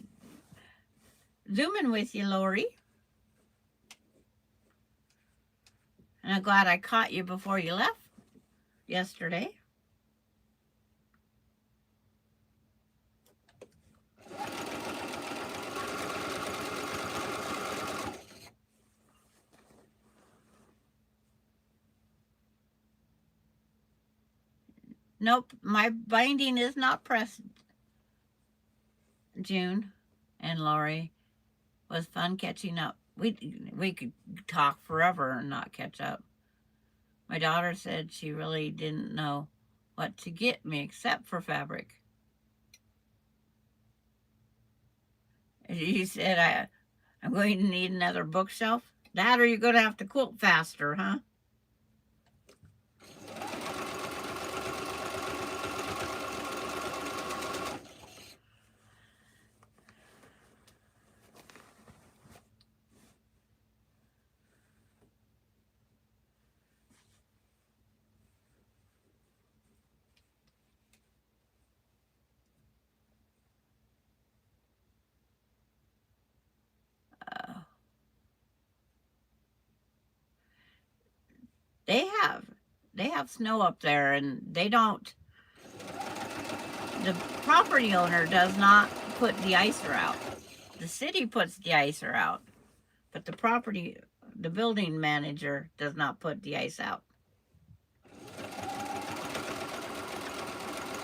Zooming with you, Lori. And I'm glad I caught you before you left yesterday. Nope, my binding is not pressed, June and Lori. Was fun catching up. We could talk forever and not catch up. My daughter said she really didn't know what to get me except for fabric. You said I'm going to need another bookshelf. That or you're going to have to quilt faster, huh? They have snow up there, and they don't. The property owner does not put de-icer out. The city puts de-icer out, but the building manager does not put de-ice out.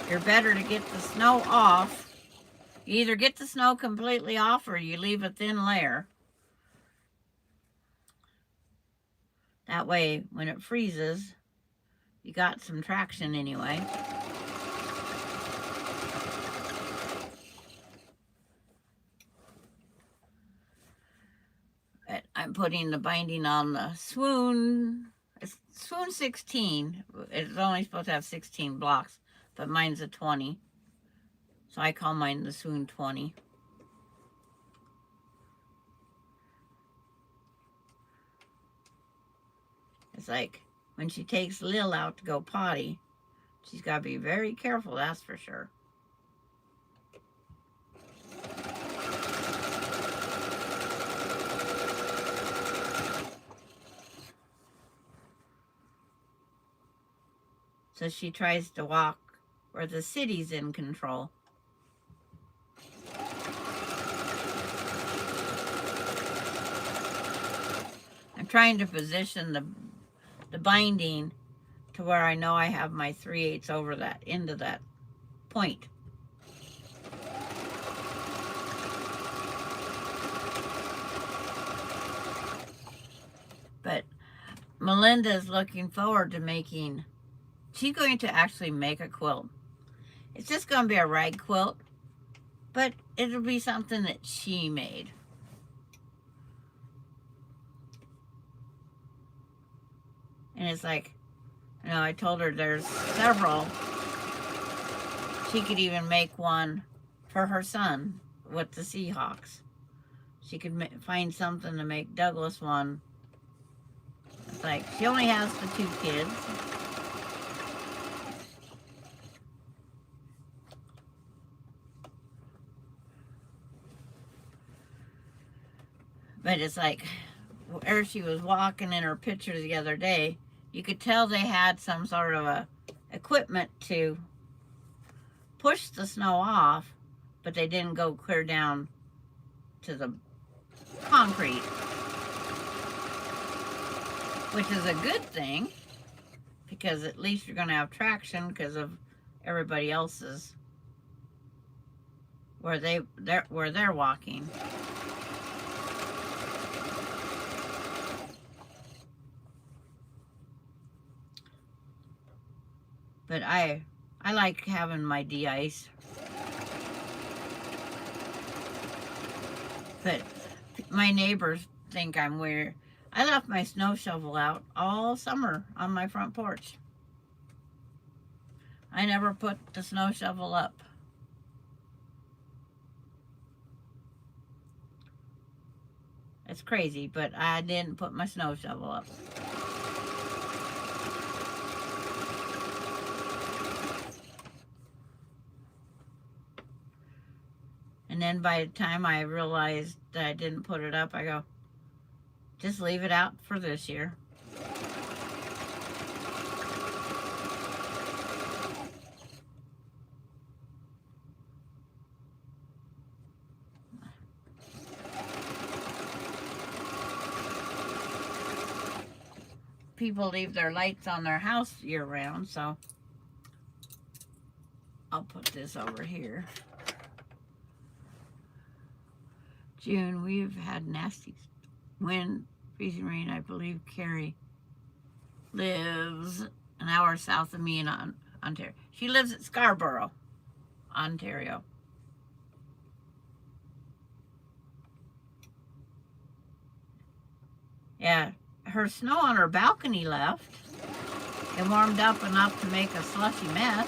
You're better to get the snow off. You either get the snow completely off or you leave a thin layer. That way, when it freezes, you got some traction anyway. But I'm putting the binding on the swoon. It's swoon 16. It's only supposed to have 16 blocks, but mine's a 20. So I call mine the swoon 20. It's like when she takes Lil out to go potty, she's got to be very careful, that's for sure. So she tries to walk where the city's in control. I'm trying to position the binding to where I know I have my 3/8 over that into that point. But Melinda is looking forward to making, she's going to actually make a quilt. It's just going to be a rag quilt, but it'll be something that she made. And it's like, I told her there's several. She could even make one for her son with the Seahawks. She could find something to make Douglas one. It's like, she only has the 2 kids. But it's like, where she was walking in her picture the other day, you could tell they had some sort of a equipment to push the snow off, but they didn't go clear down to the concrete, which is a good thing, because at least you're going to have traction because of everybody else's where they're walking. But I like having my de-ice. But my neighbors think I'm weird. I left my snow shovel out all summer on my front porch. I never put the snow shovel up. It's crazy, but I didn't put my snow shovel up. And then by the time I realized that I didn't put it up, I go, just leave it out for this year. People leave their lights on their house year round, so I'll put this over here. June, we've had nasty wind, freezing rain. I believe Carrie lives an hour south of me in Ontario. She lives at Scarborough, Ontario. Yeah, her snow on her balcony left. It warmed up enough to make a slushy mess.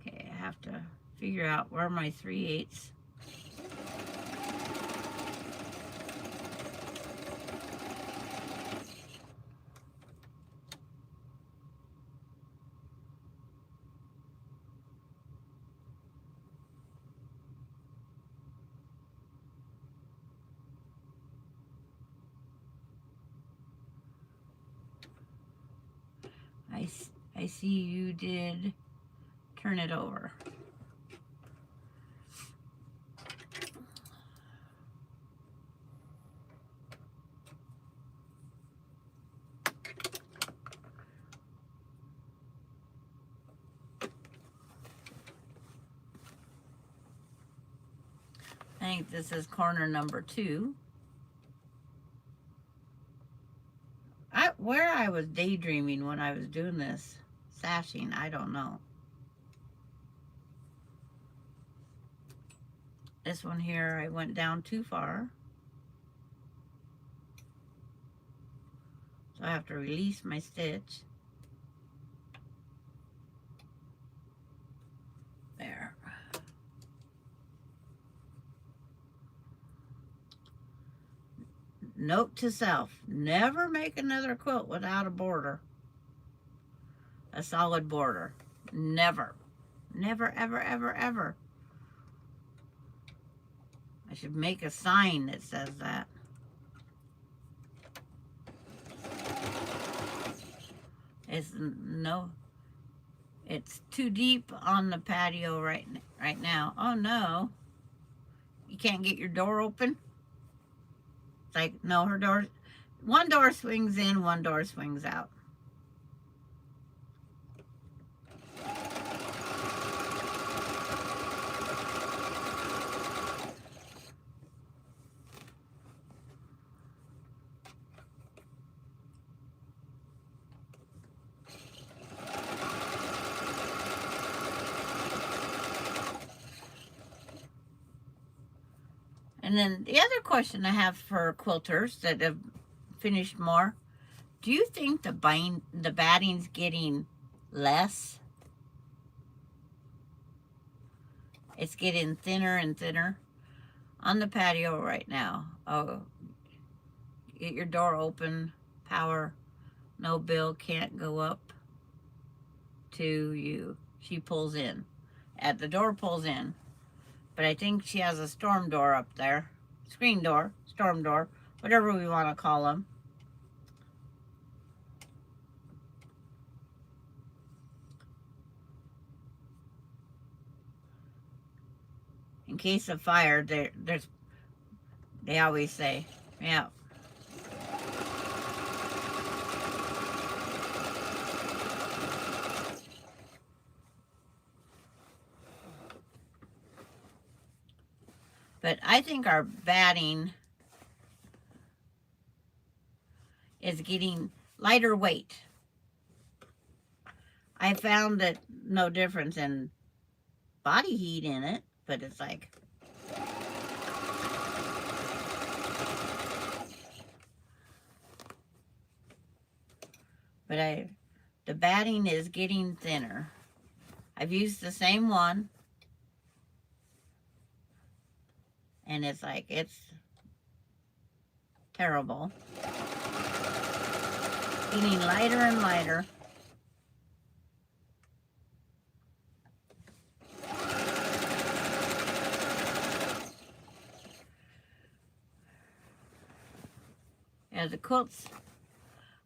Okay, I have to figure out where my 3/8. I see you did turn it over. I think this is corner number 2. Where I was daydreaming when I was doing this sashing, I don't know. This one here, I went down too far. So I have to release my stitch. There. Note to self, never make another quilt without a border. A solid border. Never. Never, ever, ever, ever. I should make a sign that says that. It's too deep on the patio right now. Oh no. You can't get your door open? It's like, no, her door, one door swings in, one door swings out. And then the other question I have for quilters that have finished more, do you think the batting's getting less? It's getting thinner and thinner on the patio right now. Oh, get your door open, power, no bill, can't go up to you. She pulls in. The door pulls in. But I think she has a storm door up there. Screen door, storm door, whatever we want to call them. In case of fire, they always say, yeah. But I think our batting is getting lighter weight. I found that no difference in body heat in it, but it's like, the batting is getting thinner. I've used the same one, and it's like, it's terrible. Getting lighter and lighter. Yeah, the quilts,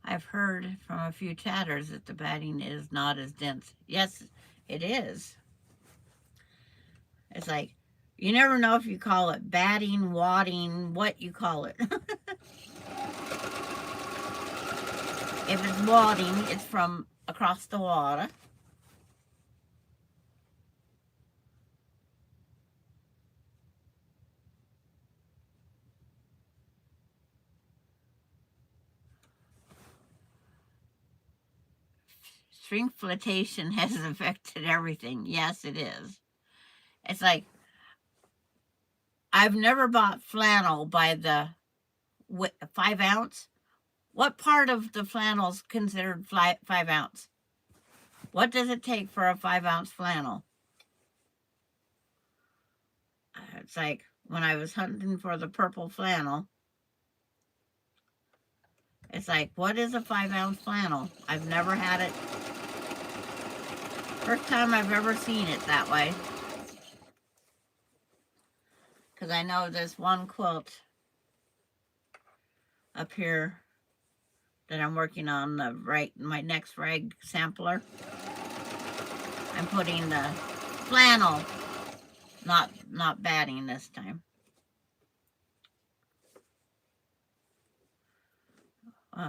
I've heard from a few chatters that the batting is not as dense. Yes, it is. It's like, you never know if you call it batting, wadding, what you call it. If it's wadding, it's from across the water. Shrinkflation has affected everything. Yes, it is. It's like, I've never bought flannel by the 5 ounce. What part of the flannel is considered 5 ounce? What does it take for a 5 ounce flannel? It's like when I was hunting for the purple flannel, it's like, what is a 5 ounce flannel? I've never had it. First time I've ever seen it that way. Because I know this one quilt up here that I'm working on, my next rag sampler. I'm putting the flannel, not batting this time.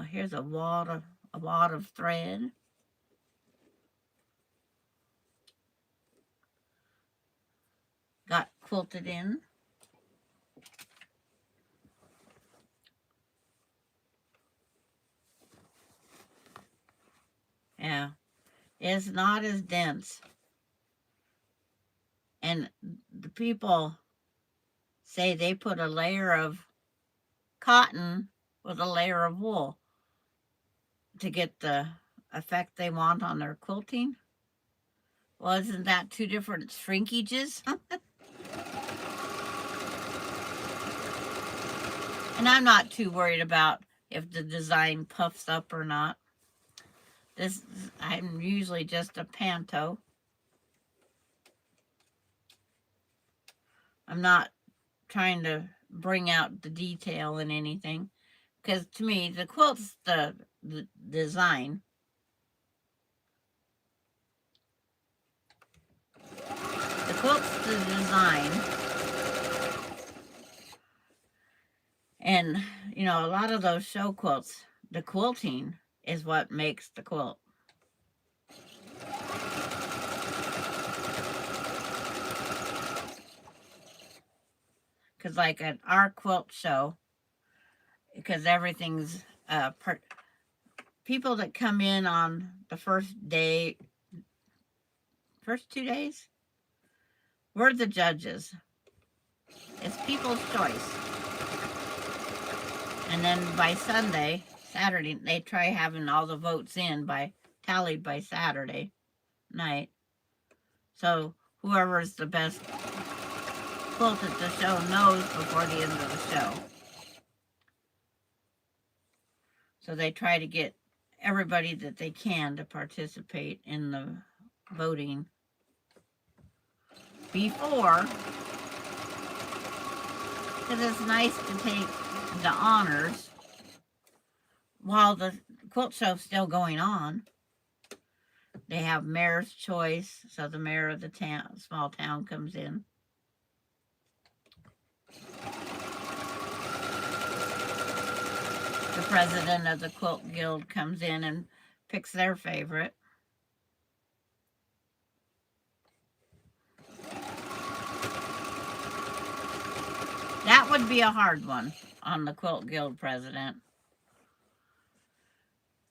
Here's a wad of thread. Got quilted in. Yeah, it's not as dense. And the people say they put a layer of cotton with a layer of wool to get the effect they want on their quilting. Well, isn't that two different shrinkages? And I'm not too worried about if the design puffs up or not. I'm usually just a panto. I'm not trying to bring out the detail in anything, because to me, the quilt's the design. The quilt's the design. And, a lot of those show quilts, the quilting is what makes the quilt. Because like at our quilt show, because everything's, people that come in on the first 2 days, we're the judges. It's people's choice. And then by Saturday, they try having all the votes tallied by Saturday night. So whoever's the best quilt at the show knows before the end of the show. So they try to get everybody that they can to participate in the voting before, because it's nice to take the honors while the quilt show's still going on. They have mayor's choice, so the mayor of the small town comes in. The president of the quilt guild comes in and picks their favorite. That would be a hard one on the quilt guild president.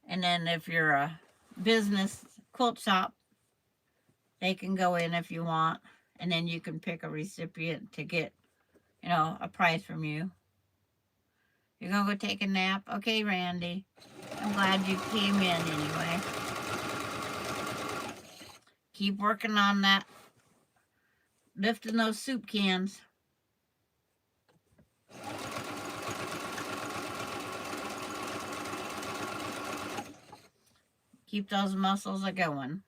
And then if you're a business quilt shop, they can go in if you want. And then you can pick a recipient to get, you know, a prize from you. You're going to go take a nap? Okay, Randy. I'm glad you came in anyway. Keep working on that, lifting those soup cans. Keep those muscles a-going.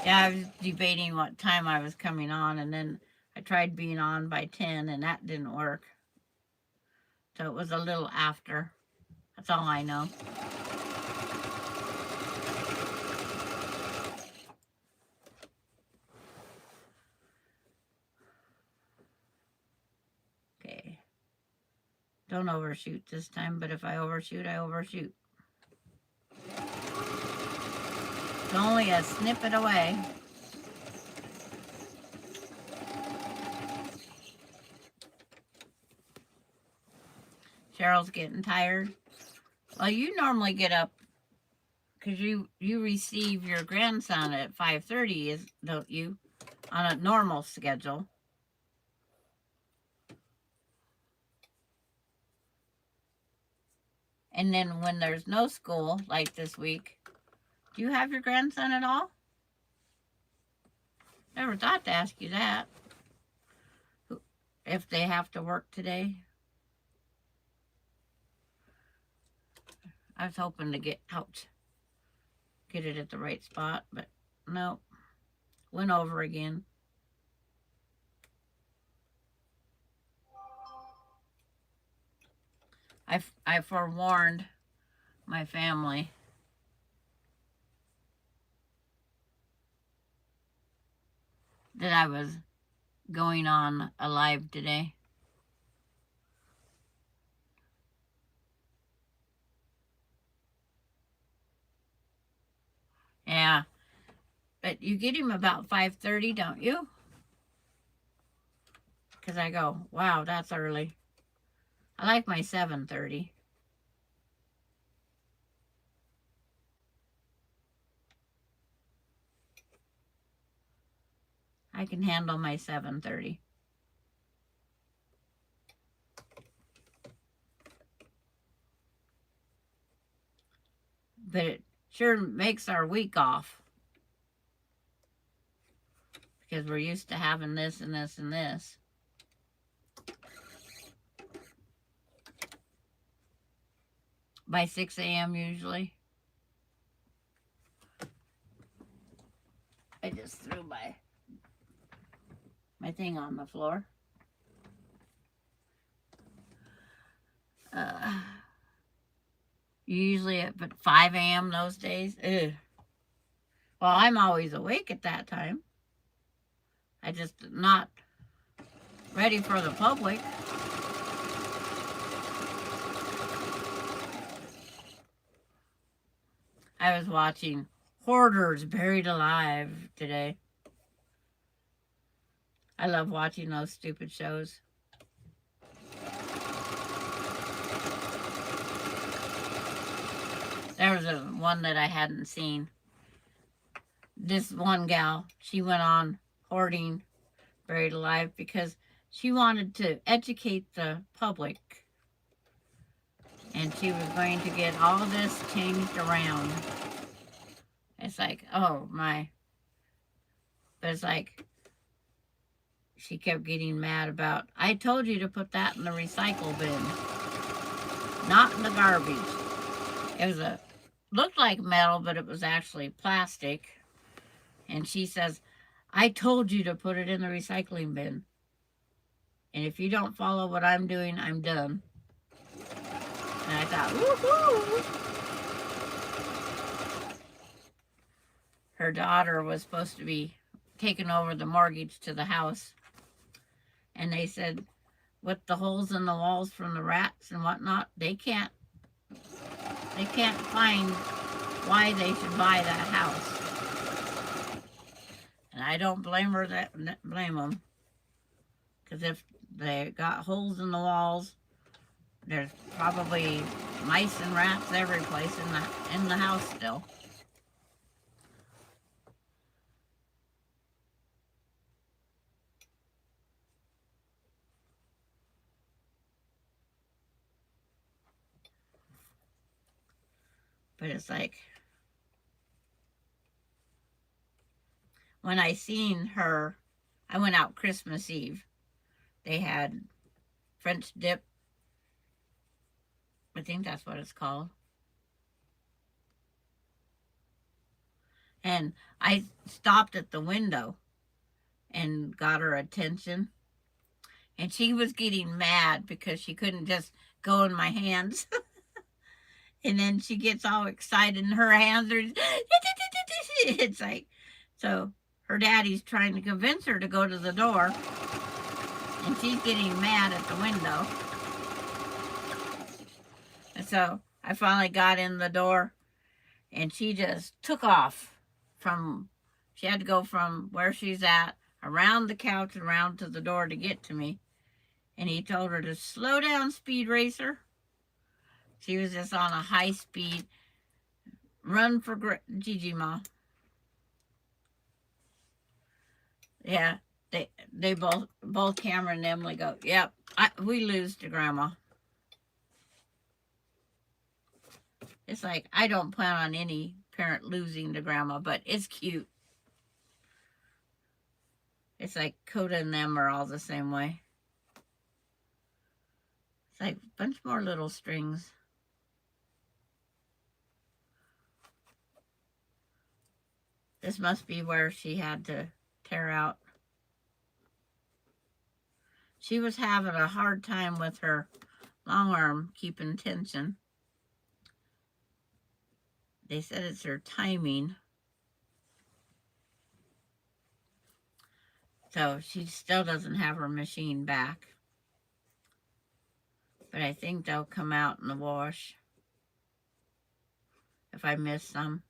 Yeah, I was debating what time I was coming on, and then I tried being on by 10, and that didn't work. So it was a little after. That's all I know. Okay. Don't overshoot this time, but if I overshoot, I overshoot. It's only a snippet away. Cheryl's getting tired. Well, you normally get up because you receive your grandson at 5:30, don't you? On a normal schedule. And then when there's no school, like this week, do you have your grandson at all? Never thought to ask you that. If they have to work today. I was hoping to get it at the right spot, but no. Went over again. I forewarned my family. That I was going on a live today. Yeah. But you get him about 5:30, don't you? Because I go, wow, that's early. I like my 7:30. I can handle my 7:30. But it sure makes our week off. Because we're used to having this and this and this. By 6 a.m. usually. I just threw my thing on the floor. Usually at 5 a.m. those days. Ugh. Well, I'm always awake at that time. I just not ready for the public. I was watching Hoarders Buried Alive today. I love watching those stupid shows. There was one that I hadn't seen. This one gal, she went on hoarding Buried Alive because she wanted to educate the public. And she was going to get all this changed around. It's like, oh my. But it's like, she kept getting mad about, I told you to put that in the recycle bin, not in the garbage. It was looked like metal, but it was actually plastic. And she says, I told you to put it in the recycling bin. And if you don't follow what I'm doing, I'm done. And I thought, woohoo! Her daughter was supposed to be taking over the mortgage to the house. And they said, with the holes in the walls from the rats and whatnot, they can't find why they should buy that house. And I don't blame her, blame them. Because if they got holes in the walls, there's probably mice and rats every place in the house still. But it's like, when I seen her, I went out Christmas Eve. They had French dip. I think that's what it's called. And I stopped at the window and got her attention. And she was getting mad because she couldn't just go in my hands. And then she gets all excited and her hands are, it's like, so her daddy's trying to convince her to go to the door. And she's getting mad at the window. And so I finally got in the door and she just took off from, she had to go from where she's at, around the couch, around to the door to get to me. And he told her to slow down, Speed Racer. She was just on a high speed run for Gigi Ma. Yeah, they both Cameron and Emily go, yep, we lose to Grandma. It's like, I don't plan on any parent losing to Grandma, but it's cute. It's like Coda and them are all the same way. It's like a bunch more little strings. This must be where she had to tear out. She was having a hard time with her long arm keeping tension. They said it's her timing. So she still doesn't have her machine back. But I think they'll come out in the wash if I miss some.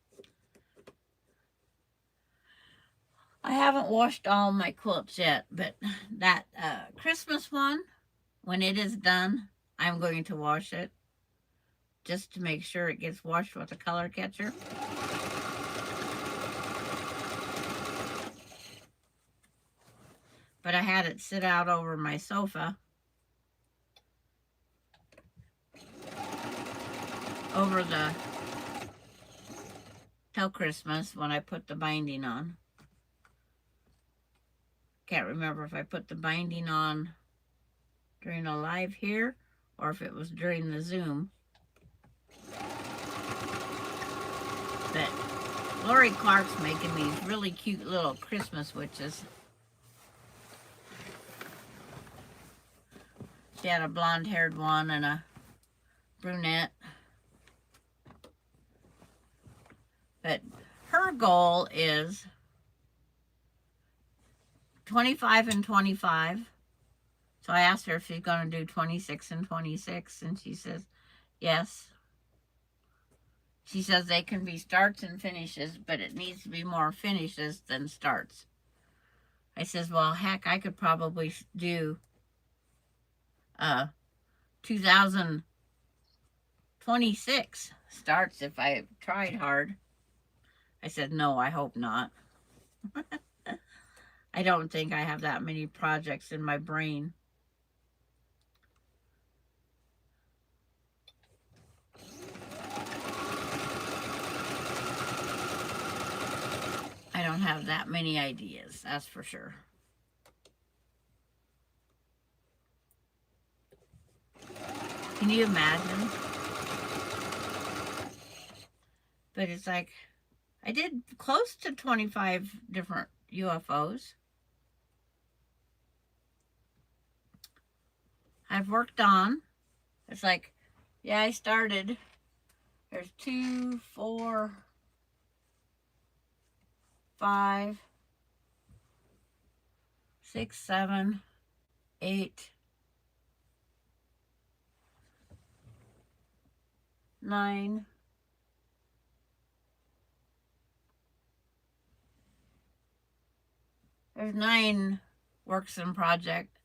I haven't washed all my quilts yet, but that Christmas one, when it is done, I'm going to wash it just to make sure it gets washed with a color catcher. But I had it sit out over my sofa over the till Christmas when I put the binding on. Can't remember if I put the binding on during a live here or if it was during the Zoom. But Lori Clark's making these really cute little Christmas witches. She had a blonde-haired one and a brunette. But her goal is 25 and 25. So I asked her if she's going to do 26 and 26, and she says yes. She says they can be starts and finishes, but it needs to be more finishes than starts. I says, well, heck, I could probably do 2026 starts if I tried hard. I said, no, I hope not. I don't think I have that many projects in my brain. I don't have that many ideas, that's for sure. Can you imagine? But it's like, I did close to 25 different UFOs. I've worked on, it's like, yeah, I started, there's 2, 4, 5, 6, 7, 8, 9, There's 9 works in project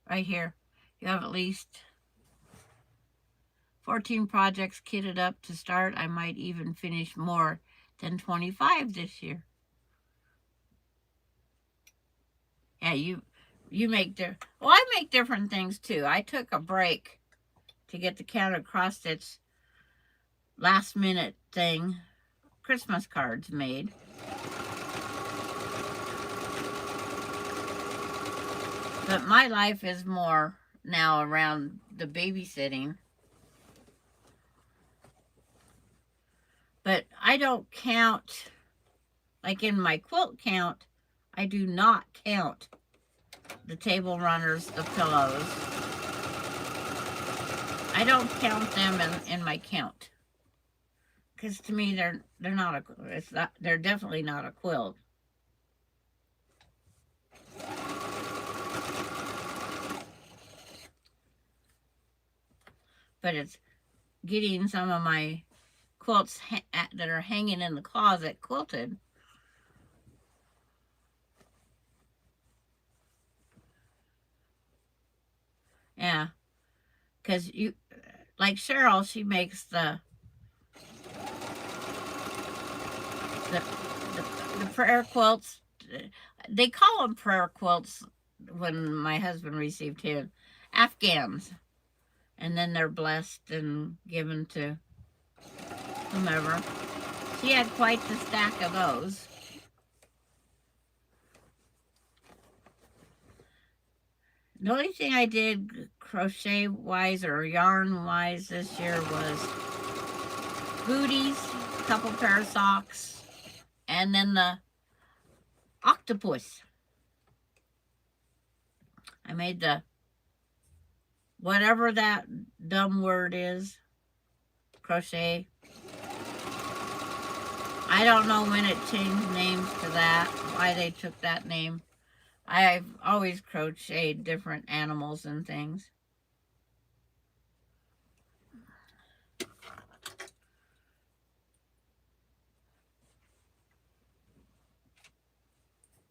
right here. You have at least 14 projects kitted up to start. I might even finish more than 25 this year. Yeah, you make well, I make different things too. I took a break to get the counter cross stitch last minute thing, Christmas cards made. But my life is more now around the babysitting. But I don't count, like in my quilt count, I do not count the table runners, the pillows. I don't count them in my count. Because to me, they're they're definitely not a quilt. But it's getting some of my quilts that are hanging in the closet quilted. Yeah, because like Cheryl, she makes the prayer quilts. They call them prayer quilts when my husband received his, Afghans, and then they're blessed and given to whomever. She had quite the stack of those. The only thing I did crochet wise or yarn wise this year was booties, a couple pair of socks, and then the octopus. I made the whatever that dumb word is, crochet. I don't know when it changed names to that, why they took that name. I've always crocheted different animals and things.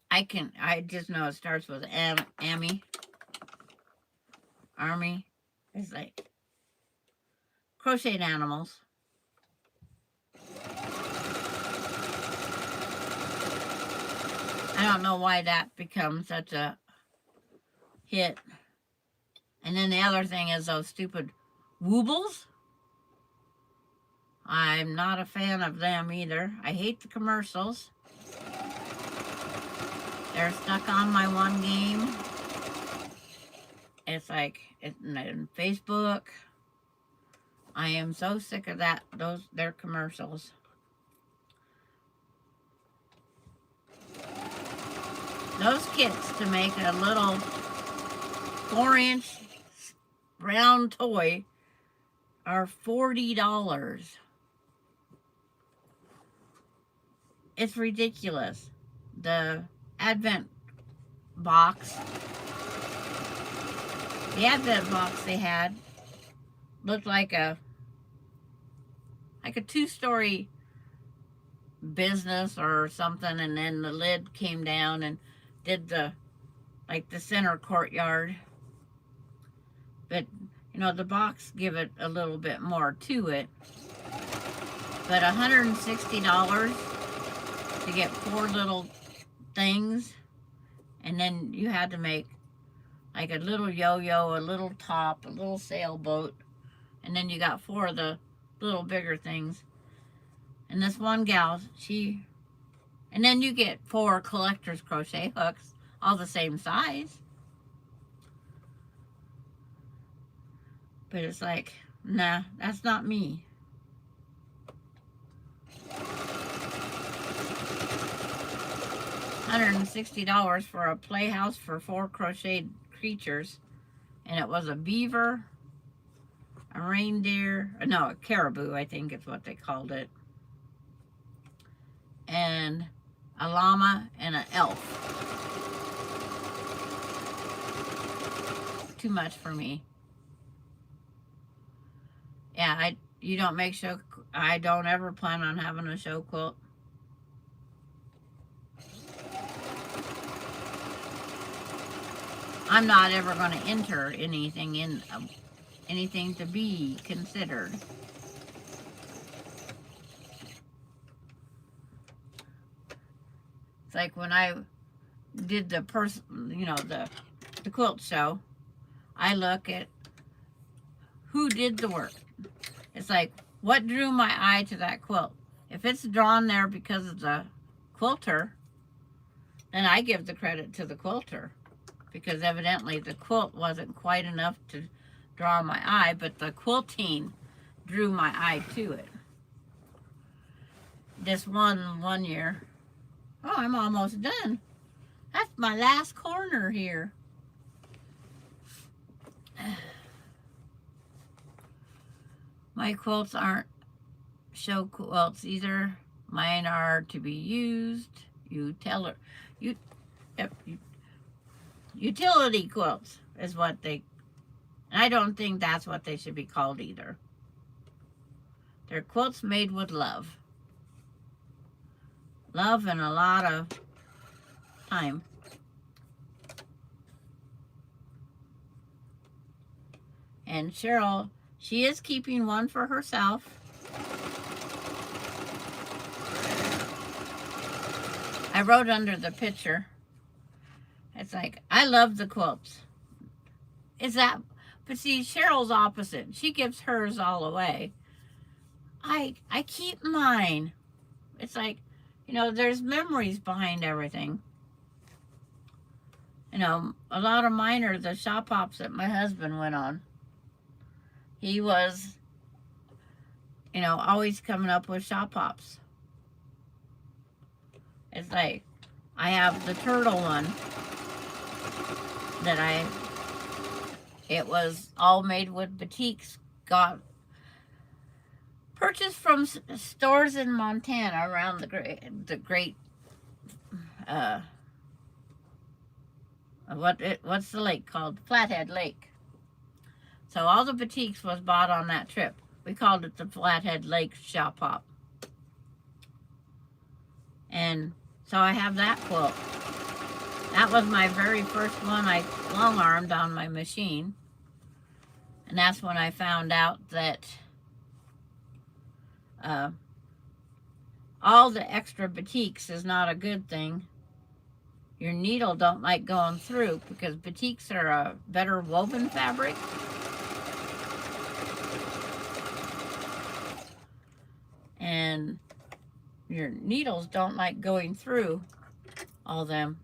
I just know it starts with Amy. Army. It's like crocheted animals. I don't know why that becomes such a hit. And then the other thing is those stupid woobles. I'm not a fan of them either. I hate the commercials. They're stuck on my one game. It's like in Facebook. I am so sick of their commercials. Those kits to make a little 4-inch round toy are $40. It's ridiculous. The Advent box they had looked like a 2-story business or something, and then the lid came down and did the center courtyard. But the box give it a little bit more to it. But $160 to get 4 little things, and then you had to make like a little yo-yo, a little top, a little sailboat, and then you got 4 of the little bigger things. And this one gal, and then you get 4 collector's crochet hooks, all the same size. But it's like, nah, that's not me. $160 for a playhouse for 4 crocheted creatures. And it was a beaver, a reindeer, no, a caribou, I think is what they called it, and a llama and an elf. Too much for me. Yeah, you don't make show. I don't ever plan on having a show quilt. I'm not ever going to enter anything in anything to be considered. It's like when I did the the quilt show, I look at who did the work. It's like, what drew my eye to that quilt? If it's drawn there because of the quilter, then I give the credit to the quilter, because evidently the quilt wasn't quite enough to draw my eye, but the quilting drew my eye to it. This one year, oh, I'm almost done. That's my last corner here. My quilts aren't show quilts either. Mine are to be used. Utility quilts is what they, I don't think that's what they should be called either. They're quilts made with love. Love and a lot of time. And Cheryl, she is keeping one for herself. I wrote under the picture, it's like, I love the quilts. Is that, but see, Cheryl's opposite. She gives hers all away. I keep mine. It's like, there's memories behind everything. A lot of mine are the shop hops that my husband went on. He was, always coming up with shop hops. It's like, I have the turtle one that it was all made with batiks, purchased from stores in Montana around the great, what's the lake called? Flathead Lake. So all the batiks was bought on that trip. We called it the Flathead Lake Shop Hop. And so I have that quilt. That was my very first one I long-armed on my machine. And that's when I found out that all the extra batiks is not a good thing. Your needle don't like going through, because batiks are a better woven fabric. And your needles don't like going through all them.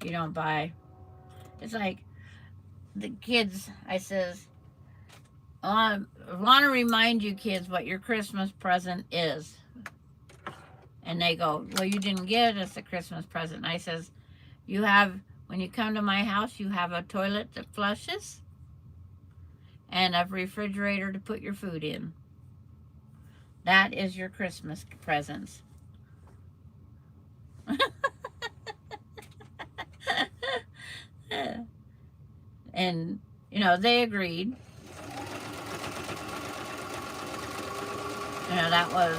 You don't buy. It's like the kids, I says, I want to remind you kids what your Christmas present is. And they go, well, you didn't get us a Christmas present. And I says, when you come to my house, you have a toilet that flushes and a refrigerator to put your food in. That is your Christmas presents. And, they agreed. That was,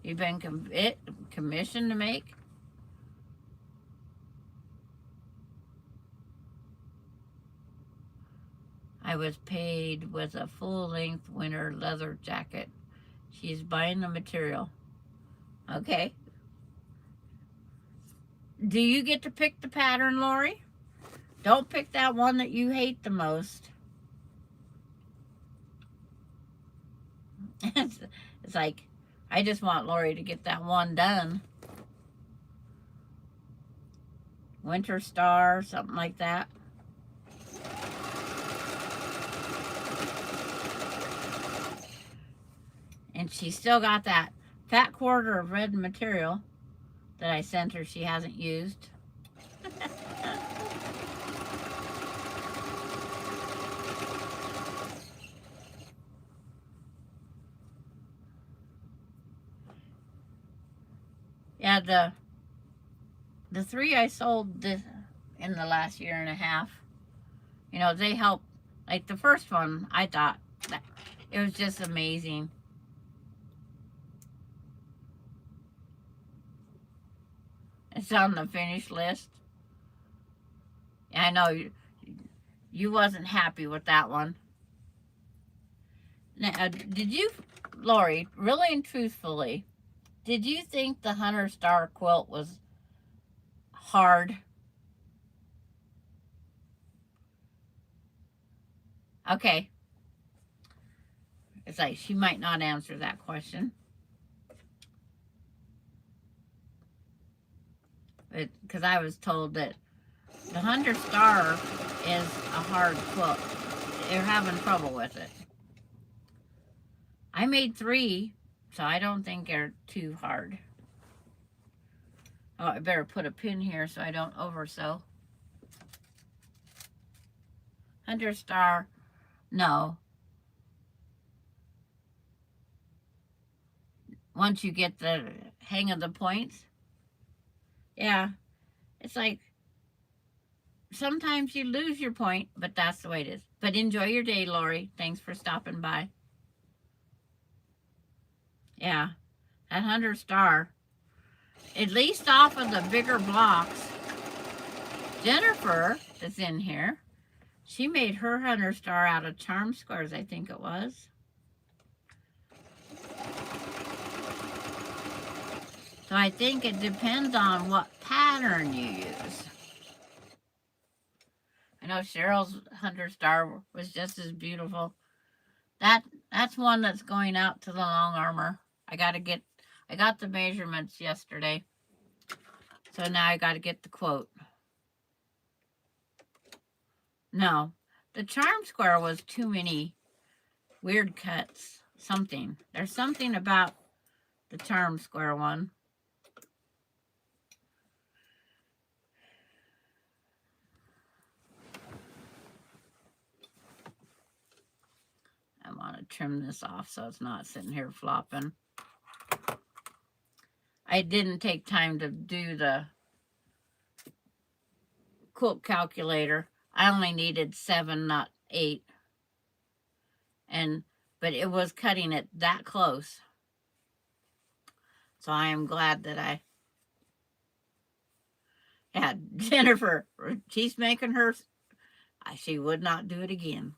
you've been commissioned to make. I was paid with a full-length winter leather jacket. She's buying the material. Okay. Do you get to pick the pattern, Lori? Don't pick that one that you hate the most. It's like, I just want Lori to get that one done. Winter Star, something like that. And she's still got that fat quarter of red material that I sent her she hasn't used. Yeah, the three I sold in the last year and a half, they help. Like the first one, I thought It was just amazing. It's on the finish list. I know you wasn't happy with that one. Now, did you, Lori, really and truthfully, did you think the Hunter Star quilt was hard? Okay. It's like she might not answer that question. Because I was told that the Hunter Star is a hard quilt. They're having trouble with it. I made 3, so I don't think they're too hard. Oh, I better put a pin here so I don't oversew. Hunter Star, no. Once you get the hang of the points, yeah, it's like sometimes you lose your point, but that's the way it is. But enjoy your day, Lori. Thanks for stopping by. Yeah, that Hunter Star, at least off of the bigger blocks. Jennifer is in here. She made her Hunter Star out of charm squares, I think it was. So I think it depends on what pattern you use. I know Cheryl's Hunter Star was just as beautiful. That's one that's going out to the long armor. I got the measurements yesterday. So now I got to get the quote. No, the charm square was too many weird cuts. Something. There's something about the charm square one. I want to trim this off so it's not sitting here flopping. I didn't take time to do the quilt calculator. I only needed 7, not 8. But it was cutting it that close. So I am glad that I had Jennifer. She's making her. She would not do it again.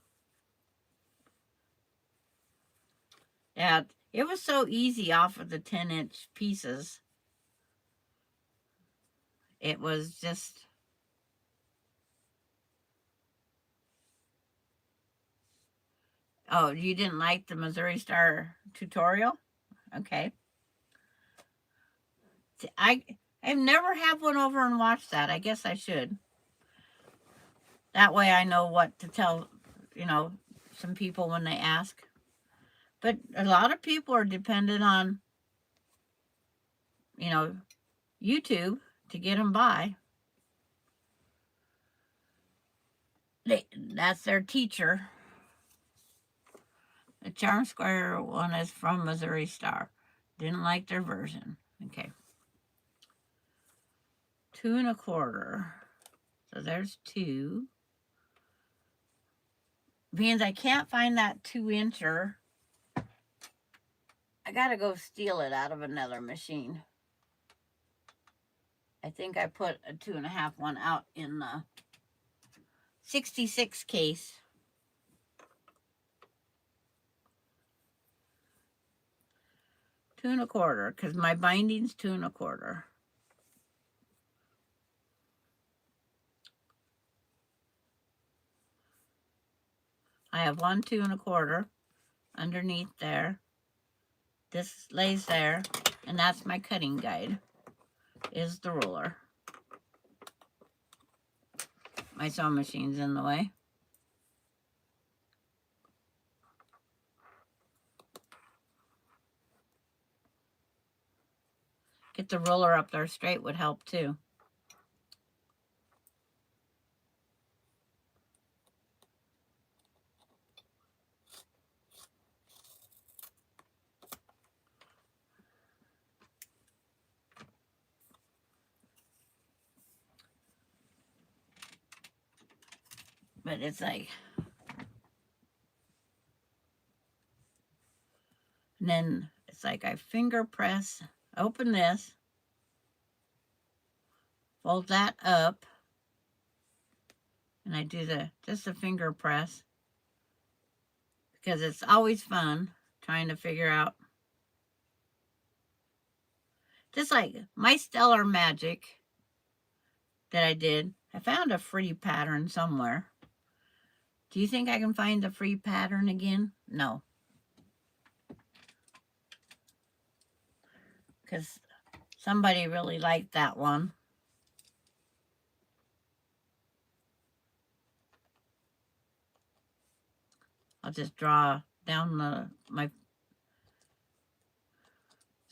Yeah, it was so easy off of the 10-inch pieces. It was just. Oh, you didn't like the Missouri Star tutorial? Okay. I've never had one over and watched that. I guess I should. That way I know what to tell, some people when they ask. But a lot of people are dependent on, YouTube to get them by. That's their teacher. The Charm Square one is from Missouri Star. Didn't like their version. Okay. 2 1/4. So there's 2. Means I can't find that 2-incher. I gotta go steal it out of another machine. I think I put a 2 1/2 one out in the 66 case. 2 1/4, because my binding's 2 1/4. I have 1 2 1/4 underneath there. This lays there, and that's my cutting guide, is the ruler. My sewing machine's in the way. Get the ruler up there straight would help too. But it's like, And then it's like I finger press, open this, fold that up, and I do just a finger press because it's always fun trying to figure out. Just like my Stellar Magic that I did, I found a free pattern somewhere. Do you think I can find the free pattern again? No. Because somebody really liked that one. I'll just draw down so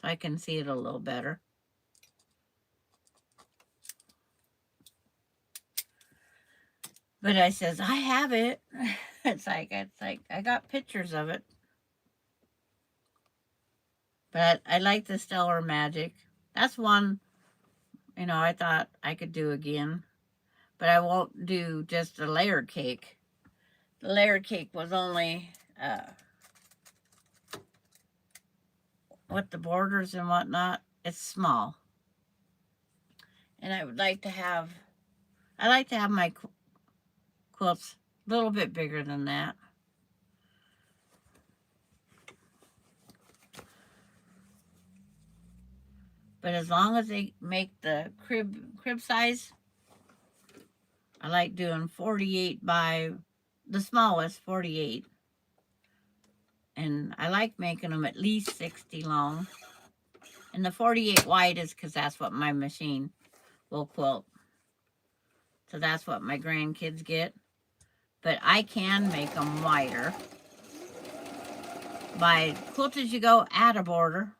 I can see it a little better. But I says, I have it. It's like I got pictures of it. But I like the Stellar Magic. That's one, I thought I could do again. But I won't do just a layer cake. The layer cake was only with the borders and whatnot. It's small. And I like to have my quilts a little bit bigger than that. But as long as they make the crib size, I like doing 48 by the smallest, 48. And I like making them at least 60 long. And the 48 wide is because that's what my machine will quilt. So that's what my grandkids get. But I can make them wider. By Quilt As You Go, add a border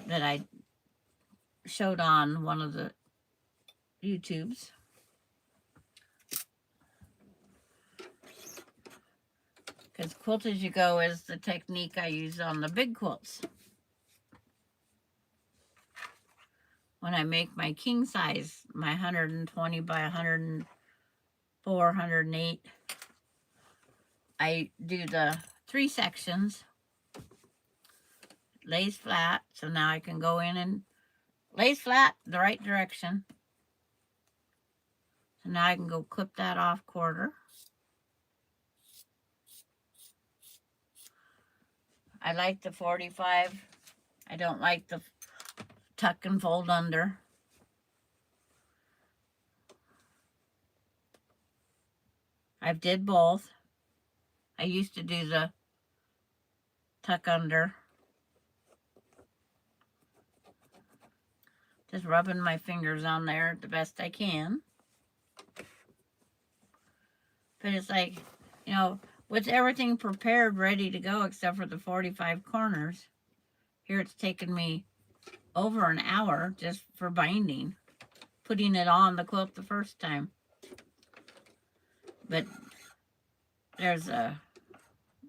that I showed on one of the YouTubes. Because Quilt As You Go is the technique I use on the big quilts. When I make my king size, my 120 by 104, 108, I do the 3 sections, lays flat, so now I can go in and lays flat the right direction. So now I can go clip that off quarter. I like the 45. I don't like the tuck and fold under. I've did both. I used to do the tuck under. Just rubbing my fingers on there the best I can. But it's like, with everything prepared, ready to go, except for the 45 corners. Here it's taken me over an hour just for binding, putting it on the quilt the first time. But there's a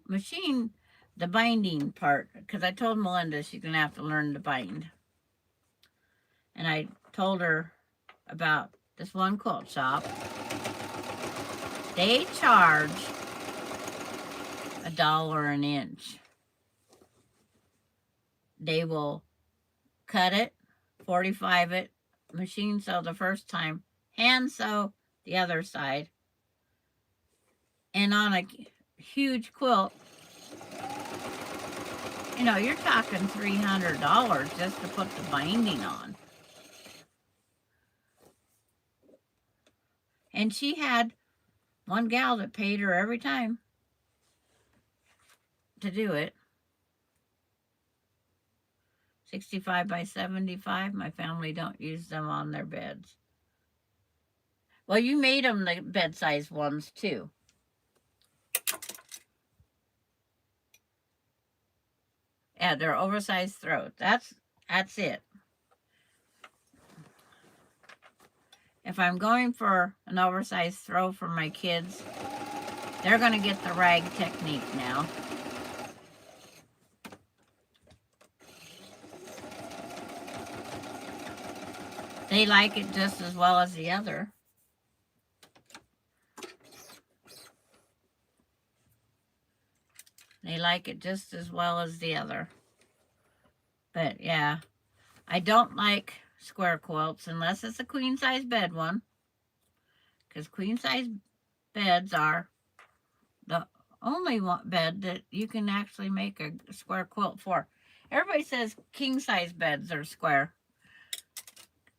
machine, the binding part, because I told Melinda she's going to have to learn to bind. And I told her about this one quilt shop. They charge $1 an inch. They will cut it, 45 it, machine sew the first time, hand sew the other side. And on a huge quilt, you're talking $300 just to put the binding on. And she had one gal that paid her every time to do it. 65 by 75. My family don't use them on their beds. Well, you made them the bed size ones too. Yeah, they're oversized throat. That's it. If I'm going for an oversized throw for my kids, they're going to get the rag technique now. They like it just as well as the other. They like it just as well as the other. But yeah, I don't like square quilts unless it's a queen size bed one, because queen size beds are the only one bed that you can actually make a square quilt for. Everybody says king size beds are square.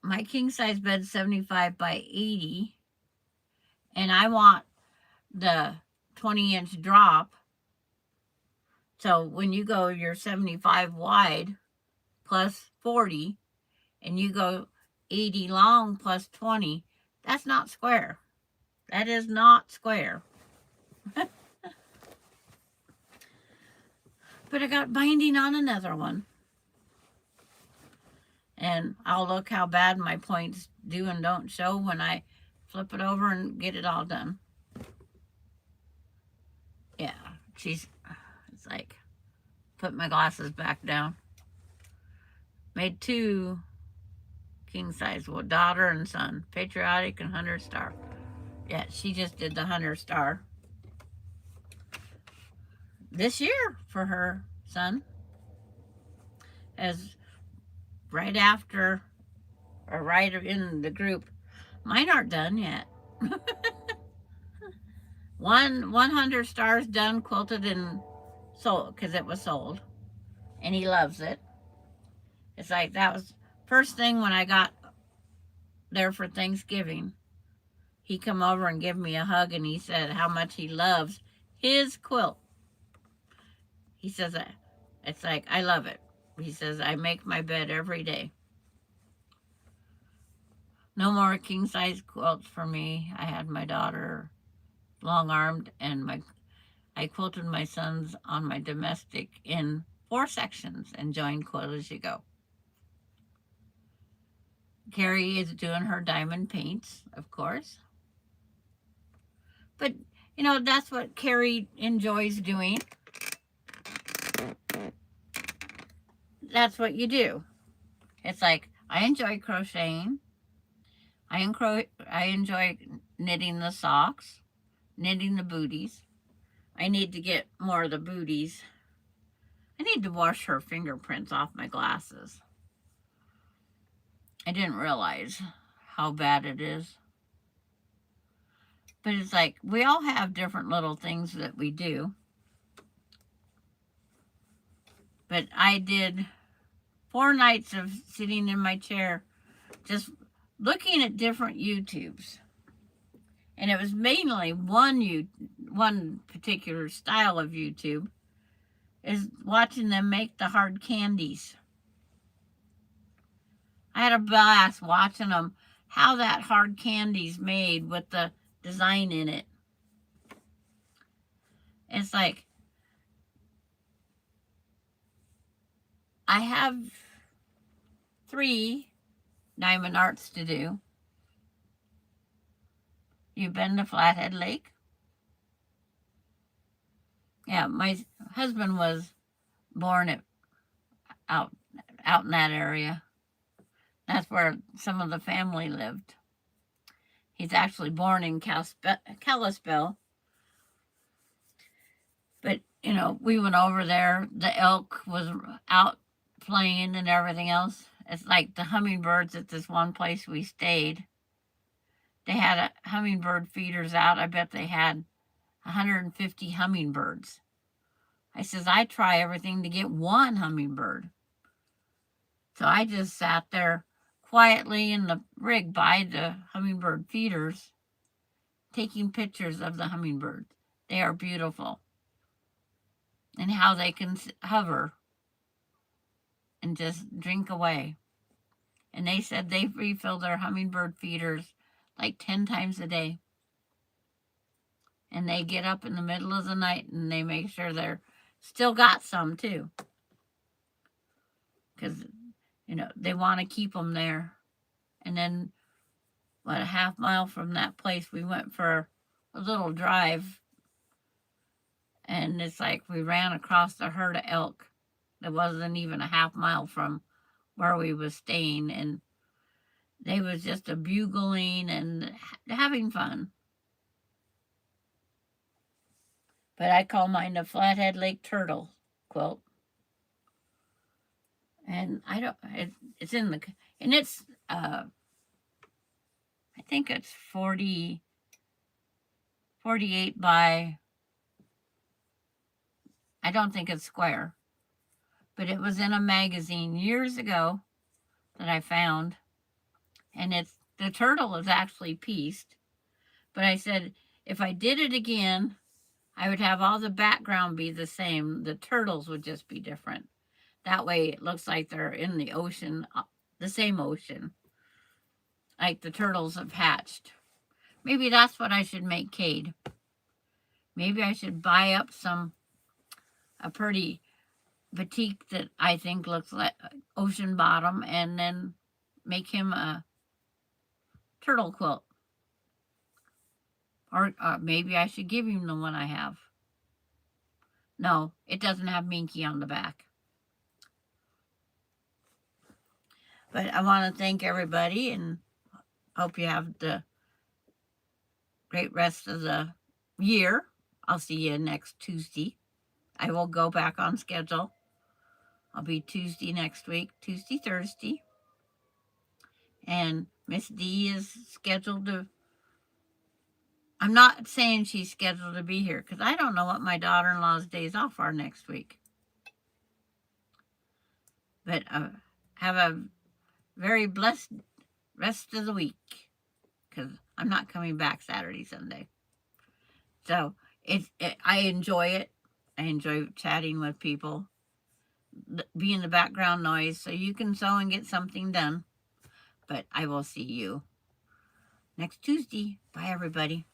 My king size bed's 75 by 80, and I want the 20-inch drop. So when you go your 75 wide plus 40, and you go 80 long plus 20, that's not square. That is not square. But I got binding on another one. And I'll look how bad my points do and don't show when I flip it over and get it all done. Yeah, it's like, put my glasses back down. Made 2 king size, well, daughter and son, patriotic and 100 star. Yeah, she just did the 100 star this year for her son, as right after or right in the group. Mine aren't done yet. 100 stars done, quilted and sold, because it was sold, and he loves it. It's like, that was first thing when I got there for Thanksgiving. He come over and give me a hug, and he said how much he loves his quilt. He says, it's like, I love it. He says, I make my bed every day. No more king size quilts for me. I had my daughter long armed, and I quilted my sons on my domestic in 4 sections and joined Quilt As You Go. Carrie is doing her diamond paints, of course. But, you know, that's what Carrie enjoys doing. That's what you do. It's like, I enjoy crocheting. I enjoy knitting the socks, knitting the booties. I need to get more of the booties. I need to wash her fingerprints off my glasses. I didn't realize how bad it is. But it's like, we all have different little things that we do. But I did 4 nights of sitting in my chair just looking at different YouTubes. And it was mainly one particular style of YouTube, is watching them make the hard candies. I had a blast watching them, how that hard candy's made with the design in it. It's like, I have 3 diamond arts to do. You've been to Flathead Lake? Yeah, my husband was born out in that area. That's where some of the family lived. He's actually born in Kalispell. But, you know, we went over there. The elk was out playing and everything else. It's like the hummingbirds at this one place we stayed. They had hummingbird feeders out. I bet they had 150 hummingbirds. I says, I try everything to get 1 hummingbird. So I just sat there quietly in the rig by the hummingbird feeders, taking pictures of the hummingbirds. They are beautiful. And how they can hover and just drink away. And they said they refill their hummingbird feeders like 10 times a day. And they get up in the middle of the night and they make sure they're still got some too. Because, you know, they want to keep them there. And then, a half mile from that place, we went for a little drive. And it's like we ran across a herd of elk that wasn't even a half mile from where we was staying. And they was just a bugling and having fun. But I call mine the Flathead Lake Turtle quilt. And I don't, it's in the, and it's, I think it's 48 by, I don't think it's square, but it was in a magazine years ago that I found. And the turtle is actually pieced. But I said, if I did it again, I would have all the background be the same. The turtles would just be different. That way it looks like they're in the ocean, the same ocean, like the turtles have hatched. Maybe that's what I should make Cade. Maybe I should buy up a pretty batik that I think looks like ocean bottom and then make him a turtle quilt. Or maybe I should give him the one I have. No, it doesn't have Minky on the back. But I want to thank everybody and hope you have the great rest of the year. I'll see you next Tuesday. I will go back on schedule. I'll be Tuesday next week, Tuesday, Thursday. And Miss D is scheduled to, I'm not saying she's scheduled to be here because I don't know what my daughter-in-law's days off are next week. But have a very blessed rest of the week because I'm not coming back Saturday, Sunday. So I enjoy it. I enjoy chatting with people, being the background noise so you can sew and get something done. But I will see you next Tuesday. Bye, everybody.